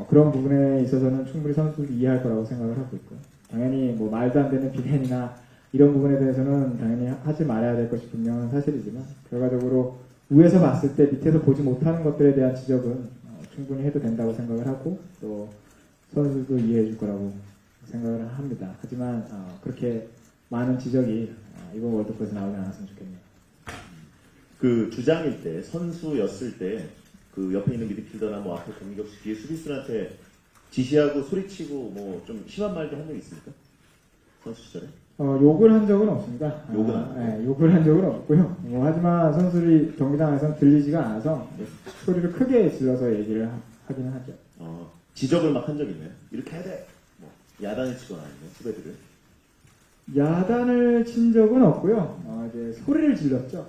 그런 부분에 있어서는 충분히 선수를 이해할 거라고 생각을 하고 있고요. 당연히 뭐 말도 안 되는 비난이나 이런 부분에 대해서는 당연히 하지 말아야 될 것이 분명한 사실이지만 결과적으로 위에서 봤을 때 밑에서 보지 못하는 것들에 대한 지적은 충분히 해도 된다고 생각을 하고 또 선수도 이해해 줄 거라고 생각을 합니다. 하지만 그렇게 많은 지적이 이번 월드컵에서 나오지 않았으면 좋겠네요. 그 주장일 때 선수였을 때 그 옆에 있는 미드필더나 뭐 앞에 공격수 뒤에 수비수한테 지시하고 소리치고 뭐 좀 심한 말도 한 적 있습니까? 선수 시절에? 욕을 한 적은 없습니다. 욕은 안 네, 욕을 한 적은 없고요. 뭐 하지만 선수들이 경기장에서는 들리지가 않아서 소리를 크게 질러서 얘기를 하기는 하죠. 지적을 막 한 적 있나요? 이렇게 해야 돼. 뭐 야단을 치거나 아니면 후배들을. 야단을 친 적은 없고요. 이제 소리를 질렀죠.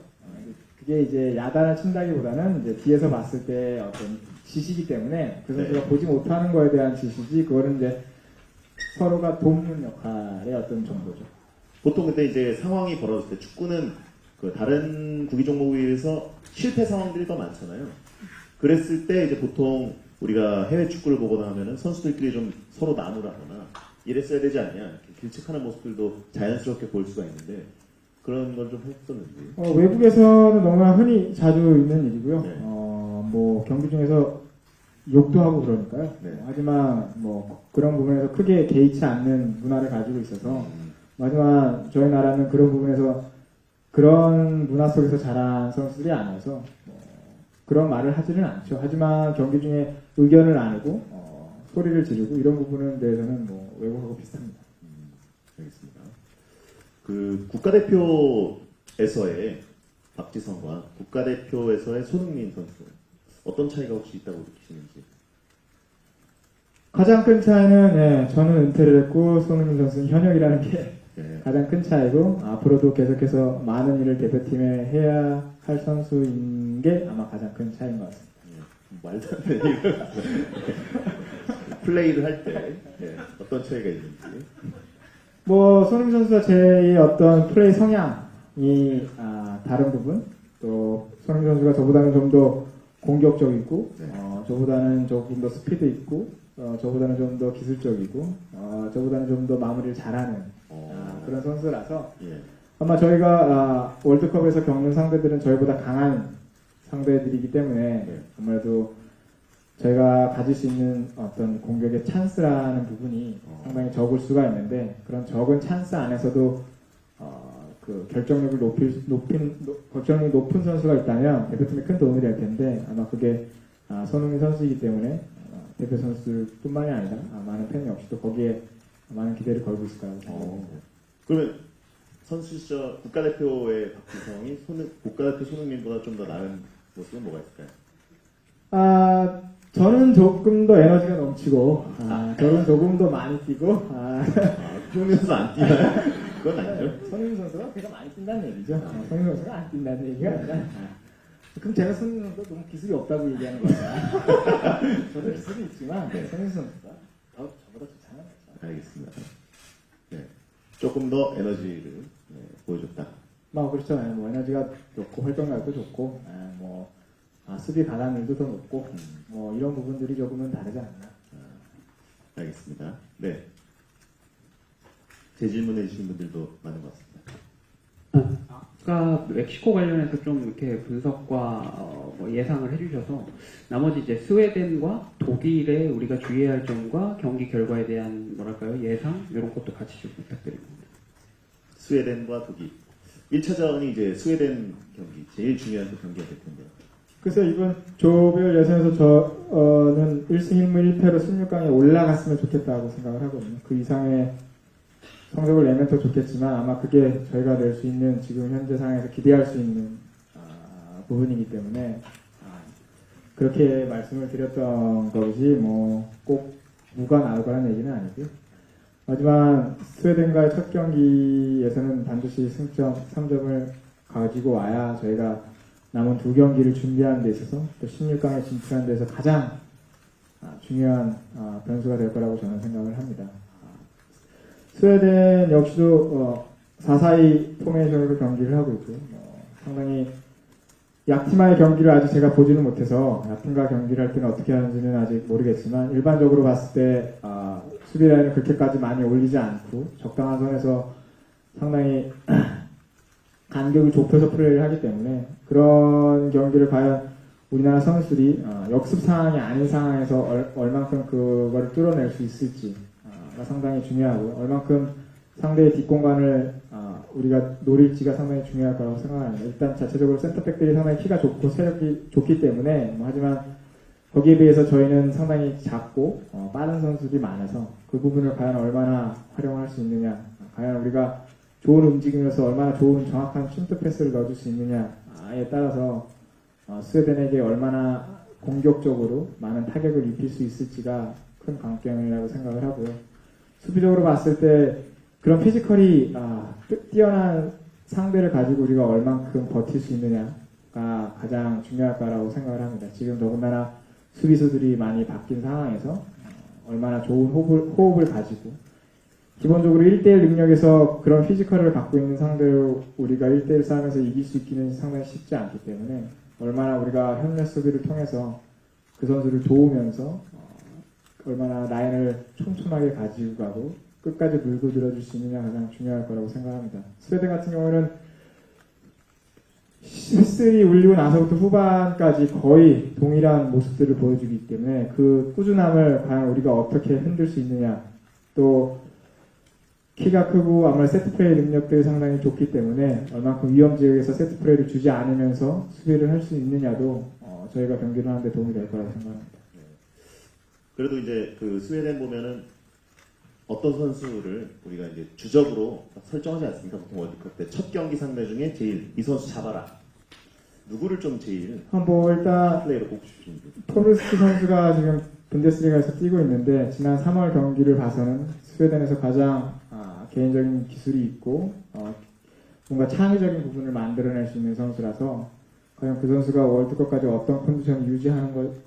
그게 이제 야단을 친다기보다는 이제 뒤에서 봤을 때 어떤 지시기 때문에 그 선수가 보지 못하는 거에 대한 지시지 그거는 이제 서로가 돕는 역할의 어떤 정도죠. 보통 근데 이제 상황이 벌어졌을 때 축구는 그 다른 구기 종목에 비해서 실패 상황들이 더 많잖아요. 그랬을 때 이제 보통 우리가 해외 축구를 보거나 하면은 선수들끼리 좀 서로 나누라거나 이랬어야 되지 않냐, 이렇게 길쭉하는 모습들도 자연스럽게 볼 수가 있는데 그런 걸 좀 했었는지. 외국에서는 너무나 흔히 자주 있는 일이고요. 네. 뭐 경기 중에서 욕도 하고 그러니까요. 네. 하지만 뭐 그런 부분에서 크게 개의치 않는 문화를 가지고 있어서 하지만 저희 나라는 그런 부분에서 그런 문화 속에서 자란 선수들이 아니어서 그런 말을 하지는 않죠. 하지만 경기 중에 의견을 나누고 소리를 지르고 이런 부분에 대해서는 뭐 외국하고 비슷합니다. 알겠습니다. 그 국가대표에서의 박지성과 국가대표에서의 손흥민 선수 어떤 차이가 혹시 있다고 느끼시는지? 가장 큰 차이는 저는 은퇴를 했고 손흥민 선수는 현역이라는 게 네. 가장 큰 차이고 앞으로도 계속해서 많은 일을 대표팀에 해야 할 선수인 게 아마 가장 큰 차이인 것 같습니다. 말도 안 되는 일을 플레이를 할 때 어떤 차이가 있는지. 뭐 손흥민 선수와 제 어떤 플레이 성향이 다른 부분, 또 손흥민 선수가 저보다는 좀 더 공격적이고 저보다는 조금 더 스피드 있고 저보다는 좀 더 기술적이고 저보다는 좀 더 마무리를 잘하는 그런 선수라서 예. 아마 저희가 월드컵에서 겪는 상대들은 저희보다 강한 상대들이기 때문에 아무래도 저희가 가질 수 있는 어떤 공격의 찬스라는 부분이 상당히 적을 수가 있는데 그런 적은 찬스 안에서도 그 결정력이 높은 선수가 있다면 대표팀에 큰 도움이 될 텐데 아마 그게 손흥민 선수이기 때문에 대표 선수뿐만이 아니라 많은 팬 역시도 거기에 많은 기대를 걸고 있을 거라고 생각합니다. 그러면 선수 시절 국가대표의 박지성이 국가대표 손흥민보다 좀 더 나은 모습은 뭐가 있을까요? 저는 조금 더 에너지가 넘치고 저는 조금 더 많이 뛰고 손흥민 선수 안 뛰나요? 그건 아니죠. 손흥민 선수가 배가 많이 뛴다는 얘기죠. 손흥민 선수가 안 뛴다는 얘기가 아니라 그럼 제가 손흥민 선수가 너무 기술이 없다고 얘기하는 거야. 저도 기술이 있지만 손흥민 선수가 저보다 좋잖아요. 알겠습니다. 네. 조금 더 에너지를 보여줬다. 그렇죠. 뭐 에너지가 좋고 활동량도 좋고 수비 가담률도 더 높고 이런 부분들이 조금은 다르지 않나. 알겠습니다. 네. 재질문해 주신 분들도 많은 것 같습니다. 아까 멕시코 관련해서 좀 이렇게 분석과 뭐 예상을 해주셔서 나머지 이제 스웨덴과 독일에 우리가 주의해야 할 점과 경기 결과에 대한 뭐랄까요 예상 이런 것도 같이 좀 부탁드립니다. 스웨덴과 독일 1차전이 이제 스웨덴 경기 제일 중요한 경기가 될 텐데요. 그래서 이번 조별 예선에서 저는 1승 1무 1패로 16강에 올라갔으면 좋겠다고 생각을 하거든요. 그 이상의 성적을 내면 더 좋겠지만 아마 그게 저희가 낼 수 있는 지금 현재 상황에서 기대할 수 있는 부분이기 때문에 그렇게 말씀을 드렸던 것이 꼭 무가 나올 거라는 얘기는 아니고요. 하지만 스웨덴과의 첫 경기에서는 반드시 승점 3점을 가지고 와야 저희가 남은 두 경기를 준비하는 데 있어서 또 16강에 진출하는 데 있어서 가장 중요한 변수가 될 거라고 저는 생각을 합니다. 스웨덴 역시도 4-4-2 포메이션으로 경기를 하고 있고요. 상당히 약팀와의 경기를 아직 제가 보지는 못해서 약팀과 경기를 할 때는 어떻게 하는지는 아직 모르겠지만 일반적으로 봤을 때 수비 라인을 그렇게까지 많이 올리지 않고 적당한 선에서 상당히 간격을 좁혀서 플레이를 하기 때문에 그런 경기를 과연 우리나라 선수들이 역습 상황이 아닌 상황에서 얼만큼 그거를 뚫어낼 수 있을지가 상당히 중요하고요. 얼만큼 상대의 뒷공간을 우리가 노릴지가 상당히 중요할 거라고 생각합니다. 일단 자체적으로 센터백들이 상당히 키가 좋고 세력이 좋기 때문에 하지만 거기에 비해서 저희는 상당히 작고 빠른 선수들이 많아서 그 부분을 과연 얼마나 활용할 수 있느냐, 과연 우리가 좋은 움직임에서 얼마나 좋은 정확한 춤트 패스를 넣어줄 수 있느냐에 따라서 스웨덴에게 얼마나 공격적으로 많은 타격을 입힐 수 있을지가 큰 관건이라고 생각을 하고요. 수비적으로 봤을 때 그런 피지컬이 뛰어난 상대를 가지고 우리가 얼만큼 버틸 수 있느냐가 가장 중요할 거라고 생각을 합니다. 지금 더군다나 수비수들이 많이 바뀐 상황에서 얼마나 좋은 호흡을 가지고 기본적으로 1대1 능력에서 그런 피지컬을 갖고 있는 상대로 우리가 1대1 싸움에서 이길 수 있기는 상당히 쉽지 않기 때문에 얼마나 우리가 협력 수비를 통해서 그 선수를 도우면서 얼마나 라인을 촘촘하게 가지고 가고 끝까지 물고 들어줄 수 있느냐 가장 중요할 거라고 생각합니다. 스웨덴 같은 경우는 13 울리고 나서부터 후반까지 거의 동일한 모습들을 보여주기 때문에 그 꾸준함을 과연 우리가 어떻게 흔들 수 있느냐, 또 키가 크고 아무래도 세트플레이 능력들이 상당히 좋기 때문에 얼만큼 위험 지역에서 세트플레이를 주지 않으면서 수비를 할 수 있느냐도 저희가 경기를 하는데 도움이 될 거라고 생각합니다. 그래도 이제 그 스웨덴 보면은 어떤 선수를 우리가 이제 주적으로 설정하지 않습니까? 보통 월드컵 때 첫 경기 상대 중에 제일 이 선수 잡아라. 누구를 좀 제일 뭐 일단 플레이로 꼽고 싶은지. 토르스키 선수가 지금 분데스리가에서 뛰고 있는데 지난 3월 경기를 봐서는 스웨덴에서 가장 개인적인 기술이 있고 뭔가 창의적인 부분을 만들어낼 수 있는 선수라서 과연 그 선수가 월드컵까지 어떤 컨디션을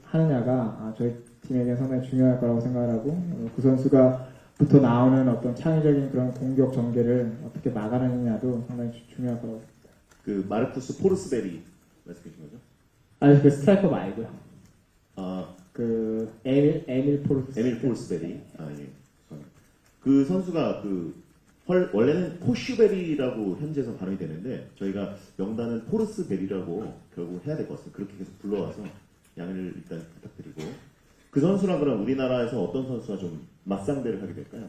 하느냐가 저희 팀에게 상당히 중요할 거라고 생각하고 그 선수가 부터 나오는 어떤 창의적인 그런 공격 전개를 어떻게 막아내느냐도 상당히 중요할 거라고 생각합니다. 그 마르쿠스 포르스베리 말씀하신 거죠? 아니 그 스트라이커 말고요. 그 에밀 포르스베리. 예. 그 선수가 원래는 포슈베리라고 현지에서 발음이 되는데 저희가 명단은 포르스베리라고 결국 해야 될 것 같습니다. 그렇게 계속 불러와서 양해를 일단 부탁드리고 그 선수랑 그럼 우리나라에서 어떤 선수가 좀 맞상대를 하게 될까요?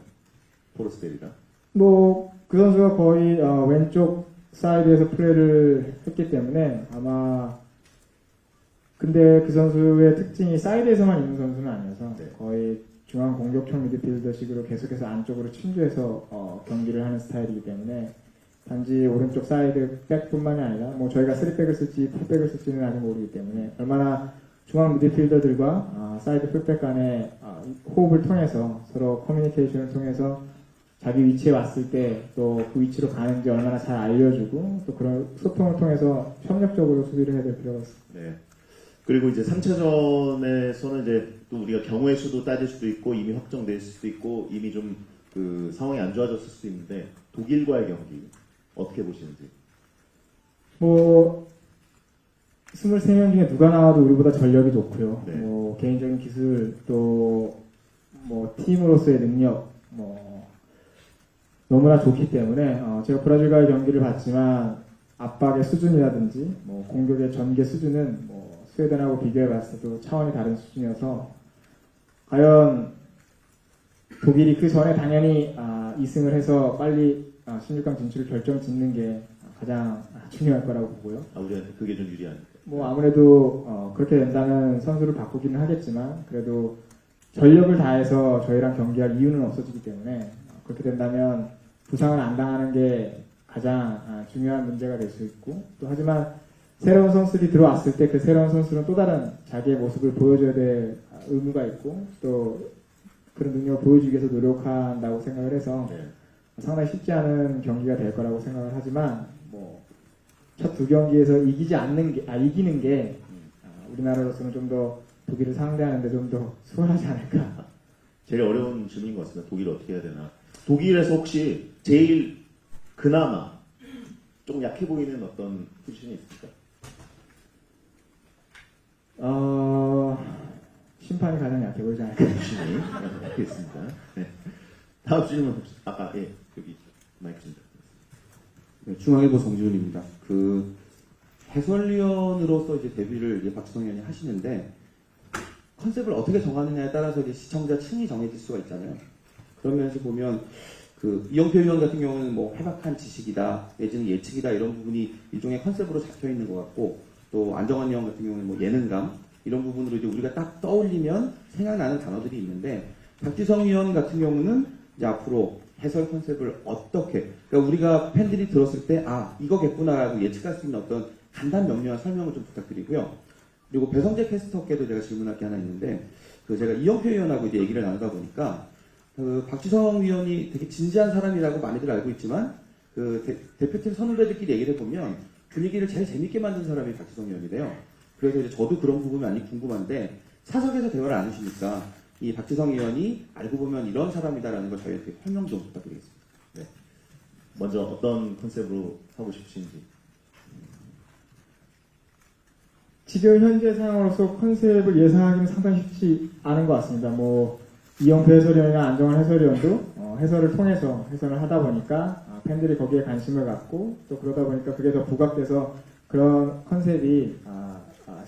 포르스베리랑? 뭐 그 선수가 거의 왼쪽 사이드에서 플레이를 했기 때문에 아마 근데 그 선수의 특징이 사이드에서만 있는 선수는 아니어서 네. 거의 중앙 공격형 미드필더식으로 계속해서 안쪽으로 침투해서 경기를 하는 스타일이기 때문에 단지 오른쪽 사이드 백뿐만이 아니라 뭐 저희가 3백을 쓸지 4백을 쓸지는 아직 모르기 때문에 얼마나 중앙 미드필더들과 사이드 풀백 간의 호흡을 통해서 서로 커뮤니케이션을 통해서 자기 위치에 왔을 때 또 그 위치로 가는지 얼마나 잘 알려주고 또 그런 소통을 통해서 협력적으로 수비를 해야 될 필요가 있습니다. 네. 그리고 이제 3차전에서는 이제 또 우리가 경우의 수도 따질 수도 있고 이미 확정될 수도 있고 이미 좀 그 상황이 안 좋아졌을 수도 있는데 독일과의 경기 어떻게 보시는지? 뭐 23명 중에 누가 나와도 우리보다 전력이 좋고요. 네. 뭐 개인적인 기술 또 뭐 팀으로서의 능력 뭐 너무나 좋기 때문에 제가 브라질과의 경기를 봤지만 압박의 수준이라든지 뭐 공격의 전개 수준은 뭐 스웨덴하고 비교해 봤을 때도 차원이 다른 수준이어서 과연 독일이 그 전에 당연히 2승을 해서 빨리 16강 진출을 결정짓는 게 가장 중요할 거라고 보고요. 우리한테 그게 좀 유리하니까. 뭐 아무래도 그렇게 된다면 선수를 바꾸기는 하겠지만 그래도 전력을 다해서 저희랑 경기할 이유는 없어지기 때문에 그렇게 된다면 부상을 안 당하는 게 가장 중요한 문제가 될 수 있고 또 하지만 새로운 선수들이 들어왔을 때 그 새로운 선수는 또 다른 자기의 모습을 보여줘야 될 의무가 있고 또 그런 능력을 보여주기 위해서 노력한다고 생각을 해서 네. 상당히 쉽지 않은 경기가 될 거라고 생각을 하지만 뭐 첫 두 경기에서 이기는 게 우리나라로서는 좀 더 독일을 상대하는데 좀 더 수월하지 않을까. 제일 어려운 질문인 것 같습니다. 독일 어떻게 해야 되나? 독일에서 혹시 제일 그나마 좀 약해 보이는 어떤 포지션이 있을까? 심판이 가장 약해 보이지 않을까. 포지션이 알겠습니다. 네. 다음 질문 아까 여기 마이크 좀. 네, 중앙일보 정지훈입니다. 해설위원으로서 이제 데뷔를 이제 박지성 위원이 하시는데 컨셉을 어떻게 정하느냐에 따라서 이제 시청자 층이 정해질 수가 있잖아요. 그런 면에서 보면 이영표 위원 같은 경우는 뭐 해박한 지식이다 내지는 예측이다 이런 부분이 일종의 컨셉으로 잡혀 있는 것 같고 또 안정환 위원 같은 경우는 뭐 예능감 이런 부분으로 이제 우리가 딱 떠올리면 생각나는 단어들이 있는데 박지성 위원 같은 경우는 이제 앞으로 해설 컨셉을 어떻게 그러니까 우리가 팬들이 들었을 때 이거겠구나라고 예측할 수 있는 어떤 간단 명료한 설명을 좀 부탁드리고요. 그리고 배성재 캐스터께도 제가 질문할 게 하나 있는데 제가 이영표 위원하고 이제 얘기를 나누다 보니까 박지성 위원이 되게 진지한 사람이라고 많이들 알고 있지만 대표팀 선후배들끼리 얘기를 해보면 분위기를 제일 재밌게 만든 사람이 박지성 위원이래요. 그래서 이제 저도 그런 부분이 많이 궁금한데 사석에서 대화를 안 하시니까 이 박지성 의원이 알고 보면 이런 사람이다라는 걸 저희한테 설명 좀 부탁드리겠습니다. 먼저 어떤 컨셉으로 하고 싶으신지. 지금 현재 상황으로서 컨셉을 예상하기는 상당히 쉽지 않은 것 같습니다. 뭐 이영표 해설위원이나 안정환 해설위원도 해설을 통해서 해설을 하다 보니까 팬들이 거기에 관심을 갖고 또 그러다 보니까 그게 더 부각돼서 그런 컨셉이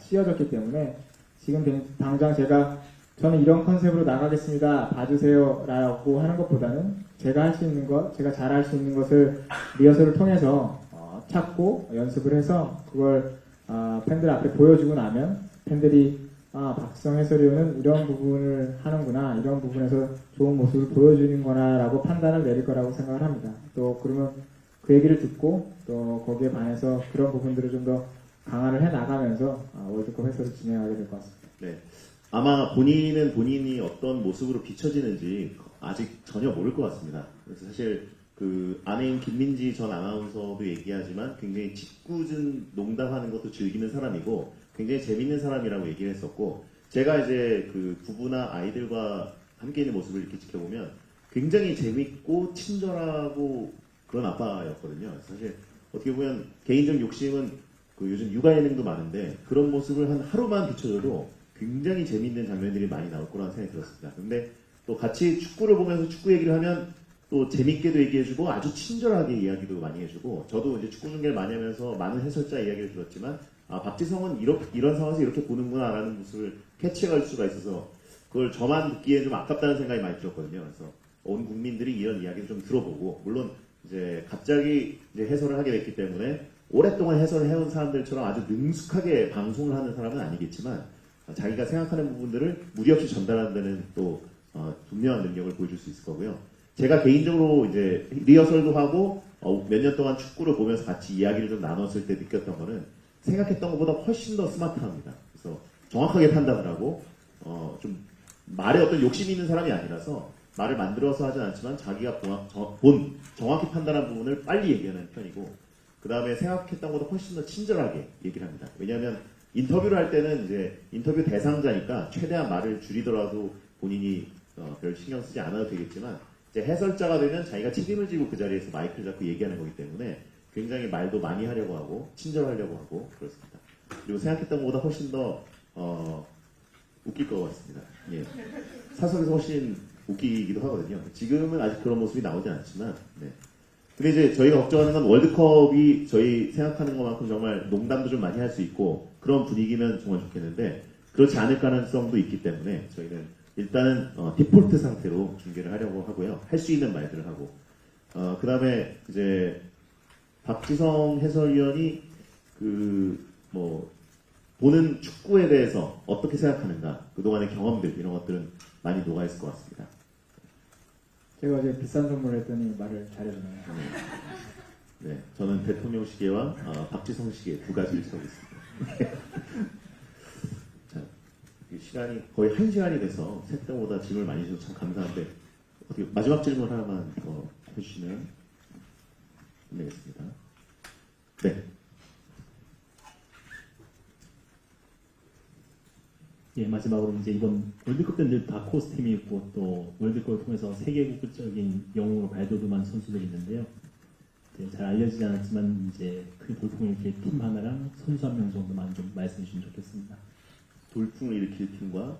씌워졌기 때문에 지금 당장 저는 이런 컨셉으로 나가겠습니다. 봐주세요 라고 하는 것보다는 제가 할 수 있는 것, 제가 잘 할 수 있는 것을 리허설을 통해서 찾고 연습을 해서 그걸 팬들 앞에 보여주고 나면 팬들이 박지성 해설위원은 이런 부분을 하는구나, 이런 부분에서 좋은 모습을 보여주는구나 라고 판단을 내릴 거라고 생각을 합니다. 또 그러면 그 얘기를 듣고 또 거기에 반해서 그런 부분들을 좀 더 강화를 해 나가면서 월드컵 해설을 진행하게 될 것 같습니다. 네. 아마 본인은 본인이 어떤 모습으로 비춰지는지 아직 전혀 모를 것 같습니다. 그래서 사실 그 아내인 김민지 전 아나운서도 얘기하지만 굉장히 짓궂은 농담하는 것도 즐기는 사람이고 굉장히 재밌는 사람이라고 얘기를 했었고, 제가 이제 그 부부나 아이들과 함께 있는 모습을 이렇게 지켜보면 굉장히 재밌고 친절하고 그런 아빠였거든요. 사실 어떻게 보면 개인적 욕심은 그 요즘 육아 예능도 많은데 그런 모습을 한 하루만 비춰줘도 굉장히 재밌는 장면들이 많이 나올 거라는 생각이 들었습니다. 근데 또 같이 축구를 보면서 축구 얘기를 하면 또 재밌게도 얘기해주고 아주 친절하게 이야기도 많이 해주고, 저도 이제 축구 중계를 많이 하면서 많은 해설자 이야기를 들었지만 박지성은 이런 상황에서 이렇게 보는구나 라는 모습을 캐치할 수가 있어서 그걸 저만 듣기에 좀 아깝다는 생각이 많이 들었거든요. 그래서 온 국민들이 이런 이야기를 좀 들어보고, 물론 이제 갑자기 이제 해설을 하게 됐기 때문에 오랫동안 해설을 해온 사람들처럼 아주 능숙하게 방송을 하는 사람은 아니겠지만 자기가 생각하는 부분들을 무리 없이 전달한다는 또 분명한 능력을 보여줄 수 있을 거고요. 제가 개인적으로 이제 리허설도 하고 몇 년 동안 축구를 보면서 같이 이야기를 좀 나눴을 때 느꼈던 거는 생각했던 것보다 훨씬 더 스마트합니다. 그래서 정확하게 판단을 하고 좀 말에 어떤 욕심이 있는 사람이 아니라서 말을 만들어서 하진 않지만 자기가 정확히 판단한 부분을 빨리 얘기하는 편이고, 그 다음에 생각했던 것보다 훨씬 더 친절하게 얘기를 합니다. 왜냐하면 인터뷰를 할 때는 이제 인터뷰 대상자니까 최대한 말을 줄이더라도 본인이 별 신경 쓰지 않아도 되겠지만, 이제 해설자가 되면 자기가 책임을 지고 그 자리에서 마이크를 잡고 얘기하는 거기 때문에 굉장히 말도 많이 하려고 하고 친절하려고 하고 그렇습니다. 그리고 생각했던 것보다 훨씬 더 웃길 것 같습니다. 예. 사석에서 훨씬 웃기기도 하거든요. 지금은 아직 그런 모습이 나오지 않지만, 네. 근데 이제 저희가 걱정하는 건 월드컵이 저희 생각하는 것만큼 정말 농담도 좀 많이 할 수 있고 그런 분위기면 정말 좋겠는데 그렇지 않을 가능성도 있기 때문에 저희는 일단은 디폴트 상태로 중계를 하려고 하고요. 할 수 있는 말들을 하고 그 다음에 이제 박지성 해설위원이 보는 축구에 대해서 어떻게 생각하는가, 그동안의 경험들 이런 것들은 많이 녹아있을 것 같습니다. 제가 어제 비싼 선물을 했더니 말을 잘해주네요. 네, 저는 대통령 시계와 박지성 시계 두 가지를 쓰고 있습니다. 자, 시간이 거의 1시간이 돼서 생각보다 질문을 많이 주셔서 참 감사한데 어떻게 마지막 질문 하나만 해주시면 끝내겠습니다. 네. 예, 마지막으로 이제 이번 월드컵 때는 이제 다크호스 팀이 있고 또 월드컵을 통해서 세계국적인 영웅으로 발돋움한 선수들이 있는데요. 네, 잘 알려지지 않았지만 이제 그 돌풍을 일으킬 팀 하나랑 선수 한 명 정도만 좀 말씀해 주시면 좋겠습니다. 돌풍을 일으킬 팀과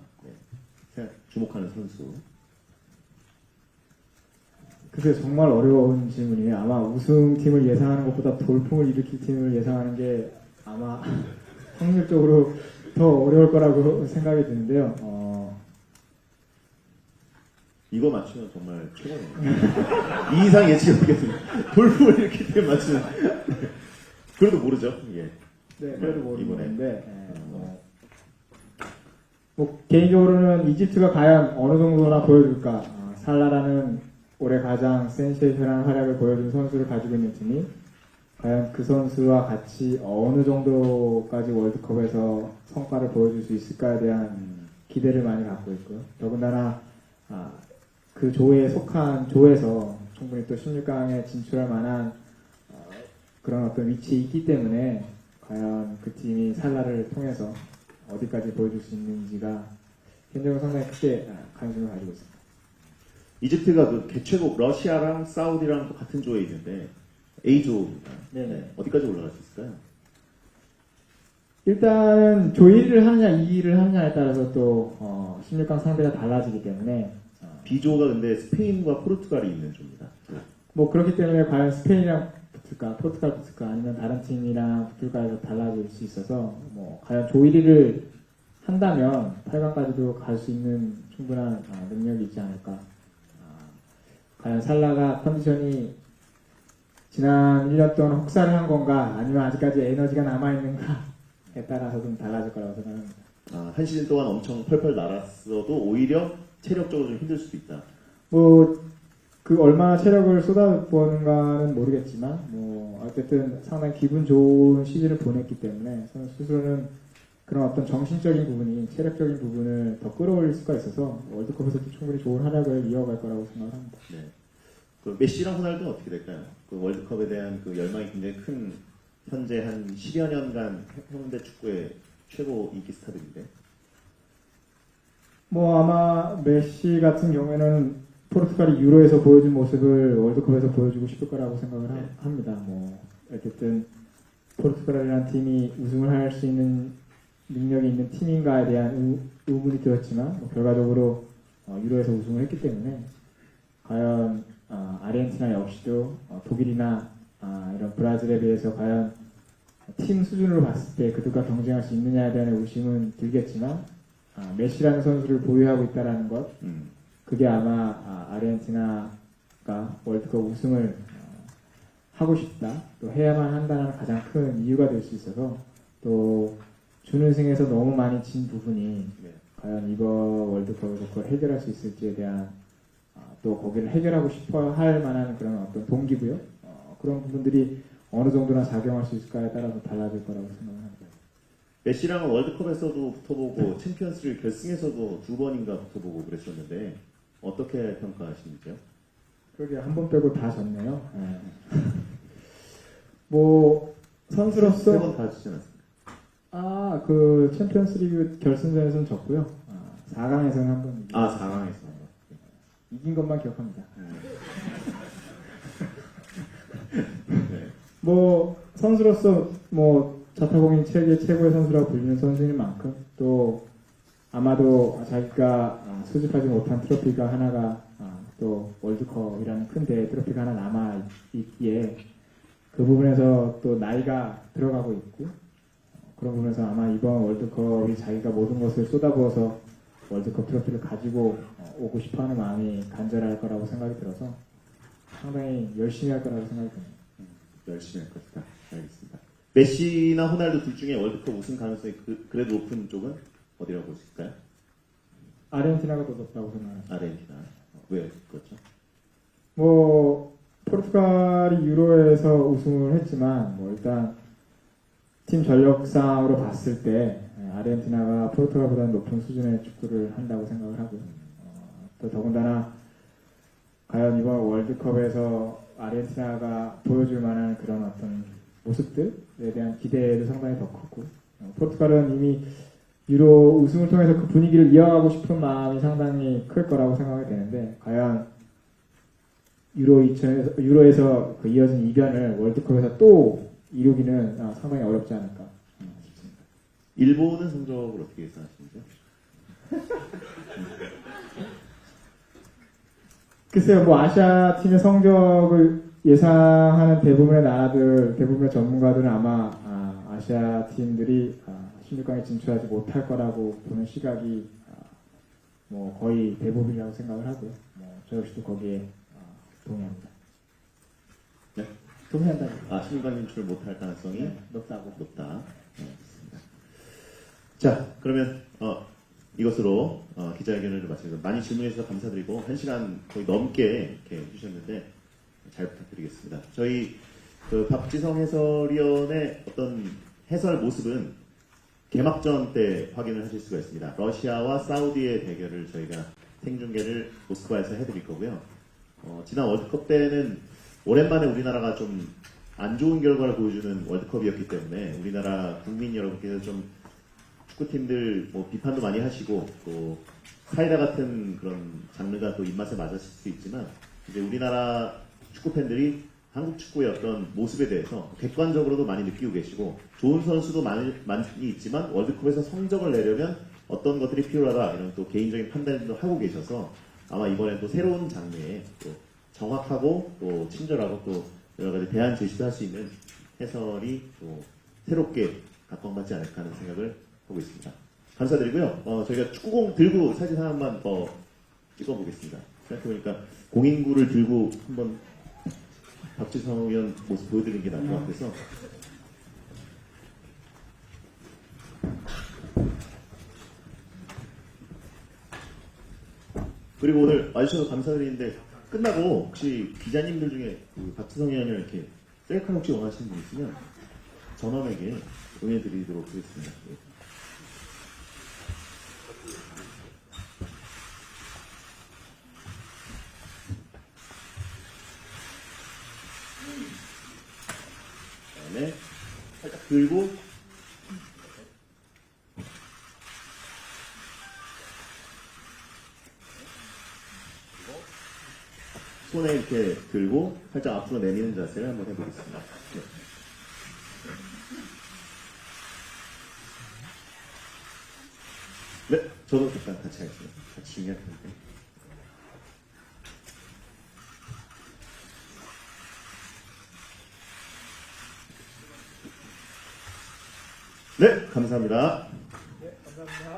주목하는 선수. 그게 정말 어려운 질문이에요. 아마 우승팀을 예상하는 것보다 돌풍을 일으킬 팀을 예상하는 게 아마 확률적으로 더 어려울 거라고 생각이 드는데요. 이거 맞추면 정말 최고네요. 이 이상 예측이 없겠습니다. 돌풍을 일으킬 팀 맞추면. 그래도 모르죠. 예. 네, 그래도 모르는데 개인적으로는 이집트가 과연 어느 정도나 보여줄까. 살라라는 올해 가장 센세이션한 활약을 보여준 선수를 가지고 있는 팀이 과연 그 선수와 같이 어느 정도까지 월드컵에서 성과를 보여줄 수 있을까에 대한 기대를 많이 갖고 있고요. 더군다나 그 조에 속한 조에서 충분히 또 16강에 진출할 만한 그런 어떤 위치에 있기 때문에 과연 그 팀이 살라를 통해서 어디까지 보여줄 수 있는지가 개인적으로 상당히 크게 관심을 가지고 있습니다. 이집트가 그 개최국 러시아랑 사우디랑 또 같은 조에 있는데 A조입니다. 네네. 어디까지 올라갈 수 있을까요? 일단은 조 1위를 하느냐 2위를 하느냐에 따라서 또 16강 상대가 달라지기 때문에 B조가 근데 스페인과 포르투갈이 있는 조입니다. 뭐 그렇기 때문에 과연 스페인이랑 붙을까 포르투갈 붙을까 아니면 다른 팀이랑 붙을까에서 달라질 수 있어서 뭐 과연 조 1위를 한다면 8강까지도 갈 수 있는 충분한 능력이 있지 않을까. 과연 살라가 컨디션이 지난 1년 동안 혹사를 한 건가 아니면 아직까지 에너지가 남아있는가에 따라서 좀 달라질 거라고 생각합니다. 한 시즌 동안 엄청 펄펄 날았어도 오히려 체력적으로 좀 힘들 수도 있다. 뭐 그 얼마나 체력을 쏟아부었는가는 모르겠지만 뭐 어쨌든 상당히 기분 좋은 시즌을 보냈기 때문에 선수 스스로는 그런 어떤 정신적인 부분이 체력적인 부분을 더 끌어올릴 수가 있어서 월드컵에서도 충분히 좋은 활약을 이어갈 거라고 생각합니다. 네. 그 메시랑 호날두는 어떻게 될까요? 그 월드컵에 대한 그 열망이 굉장히 큰 현재 한 10여 년간 현대 축구의 최고 인기 스타들인데. 뭐 아마 메시 같은 경우에는 포르투갈이 유로에서 보여준 모습을 월드컵에서 보여주고 싶을 거라고 생각을 합니다. 뭐 어쨌든 포르투갈이라는 팀이 우승을 할 수 있는 능력이 있는 팀인가에 대한 의문이 들었지만 뭐 결과적으로 유로에서 우승을 했기 때문에 과연 아르헨티나 역시도 독일이나 이런 브라질에 비해서 과연 팀 수준으로 봤을 때 그들과 경쟁할 수 있느냐에 대한 의심은 들겠지만 메시라는 선수를 보유하고 있다는 것 그게 아마 아르헨티나가 월드컵 우승을 하고 싶다 또 해야만 한다는 가장 큰 이유가 될 수 있어서 또 준우승에서 너무 많이 진 부분이 과연 이번 월드컵에서 그걸 해결할 수 있을지에 대한 또 거기를 해결하고 싶어 할 만한 그런 어떤 동기부여 그런 부분들이 어느 정도나 작용할 수 있을까에 따라서 달라질 거라고 생각합니다. 메시랑은 월드컵에서도 붙어보고 챔피언스리그 결승에서도 2번인가 붙어보고 그랬었는데 어떻게 평가하시는지요? 그러게 한 번 빼고 다 졌네요. 네. 뭐 선수로서 3번 다 지지 않았습니까? 그 챔피언스리그 결승전에서는 졌고요. 4강에서는 한 번. 4강에서 이긴 것만 기억합니다. 네. 뭐 선수로서 뭐 자타공인 세계 최고의 선수라고 불리는 선수인 만큼 또 아마도 자기가 수집하지 못한 트로피가 하나가 또 월드컵이라는 큰 대회 트로피가 하나 남아 있기에 그 부분에서 또 나이가 들어가고 있고 그런 부분에서 아마 이번 월드컵이 자기가 모든 것을 쏟아부어서 월드컵 트로피를 가지고 오고 싶어하는 마음이 간절할 거라고 생각이 들어서 상당히 열심히 할 거라고 생각이 듭니다. 열심히 할 것이다. 알겠습니다. 메시나 호날두 둘 중에 월드컵 우승 가능성이 그래도 높은 쪽은 어디라고 볼 수 있을까요? 아르헨티나가 더 높다고 생각합니다. 아르헨티나. 왜 그렇죠? 뭐 포르투갈이 유로에서 우승을 했지만 뭐 일단 팀 전력상으로 봤을 때 아르헨티나가 포르투갈보다는 높은 수준의 축구를 한다고 생각을 하고요. 또 더군다나 과연 이번 월드컵에서 아르헨티나가 보여줄 만한 그런 어떤 모습들에 대한 기대도 상당히 더 크고 포르투갈은 이미 유로 우승을 통해서 그 분위기를 이어가고 싶은 마음이 상당히 클 거라고 생각이 되는데 과연 유로에서 그 이어진 이변을 월드컵에서 또 이루기는 상당히 어렵지 않을까 싶습니다. 일본은 성적을 어떻게 예상하시는지요? 글쎄요, 뭐 아시아 팀의 성적을 예상하는 대부분의 나라들, 대부분의 전문가들은 아마 아시아 팀들이 16강에 진출하지 못할 거라고 보는 시각이 뭐 거의 대부분이라고 생각을 하고요. 저 역시도 거기에 동의합니다. 네? 동의한다. 16강 진출 못할 가능성이 높다고. 높다. 네, 알겠습니다. 자, 그러면 이것으로 기자회견을 마치겠습니다. 많이 질문해 주셔서 감사드리고 1시간 거의 넘게 이렇게 해주셨는데 잘 부탁드리겠습니다. 저희 그 박지성 해설위원의 어떤 해설 모습은 개막전 때 확인을 하실 수가 있습니다. 러시아와 사우디의 대결을 저희가 생중계를 모스크바에서 해드릴 거고요. 지난 월드컵 때는 오랜만에 우리나라가 좀 안 좋은 결과를 보여주는 월드컵이었기 때문에 우리나라 국민 여러분께서 좀 축구팀들 뭐 비판도 많이 하시고 또 사이다 같은 그런 장르가 또 입맛에 맞으실 수 있지만 이제 우리나라 축구 팬들이 한국 축구의 어떤 모습에 대해서 객관적으로도 많이 느끼고 계시고 좋은 선수도 많이 있지만 월드컵에서 성적을 내려면 어떤 것들이 필요하다 이런 또 개인적인 판단도 하고 계셔서 아마 이번에 또 새로운 장르에 또 정확하고 또 친절하고 또 여러 가지 대안 제시도 할 수 있는 해설이 또 새롭게 각광받지 않을까 하는 생각을 하고 있습니다. 감사드리고요. 저희가 축구공 들고 사진 하나만 더 찍어보겠습니다. 생각해보니까 공인구를 들고 한번 박지성 의원 모습 보여드리는 게 나을 것 같아서 그리고 오늘 와주셔서 감사드리는데 끝나고 혹시 기자님들 중에 그 박지성 의원을 이렇게 셀카 혹시 원하시는 분 있으면 전원에게 응해드리도록 하겠습니다. 그다음에 살짝 들고 손에 이렇게 들고 살짝 앞으로 내미는 자세를 한번 해보겠습니다. 네, 저도 잠깐 같이 하겠습니다. 같이 중요할 텐데. 네, 감사합니다. 네, 감사합니다.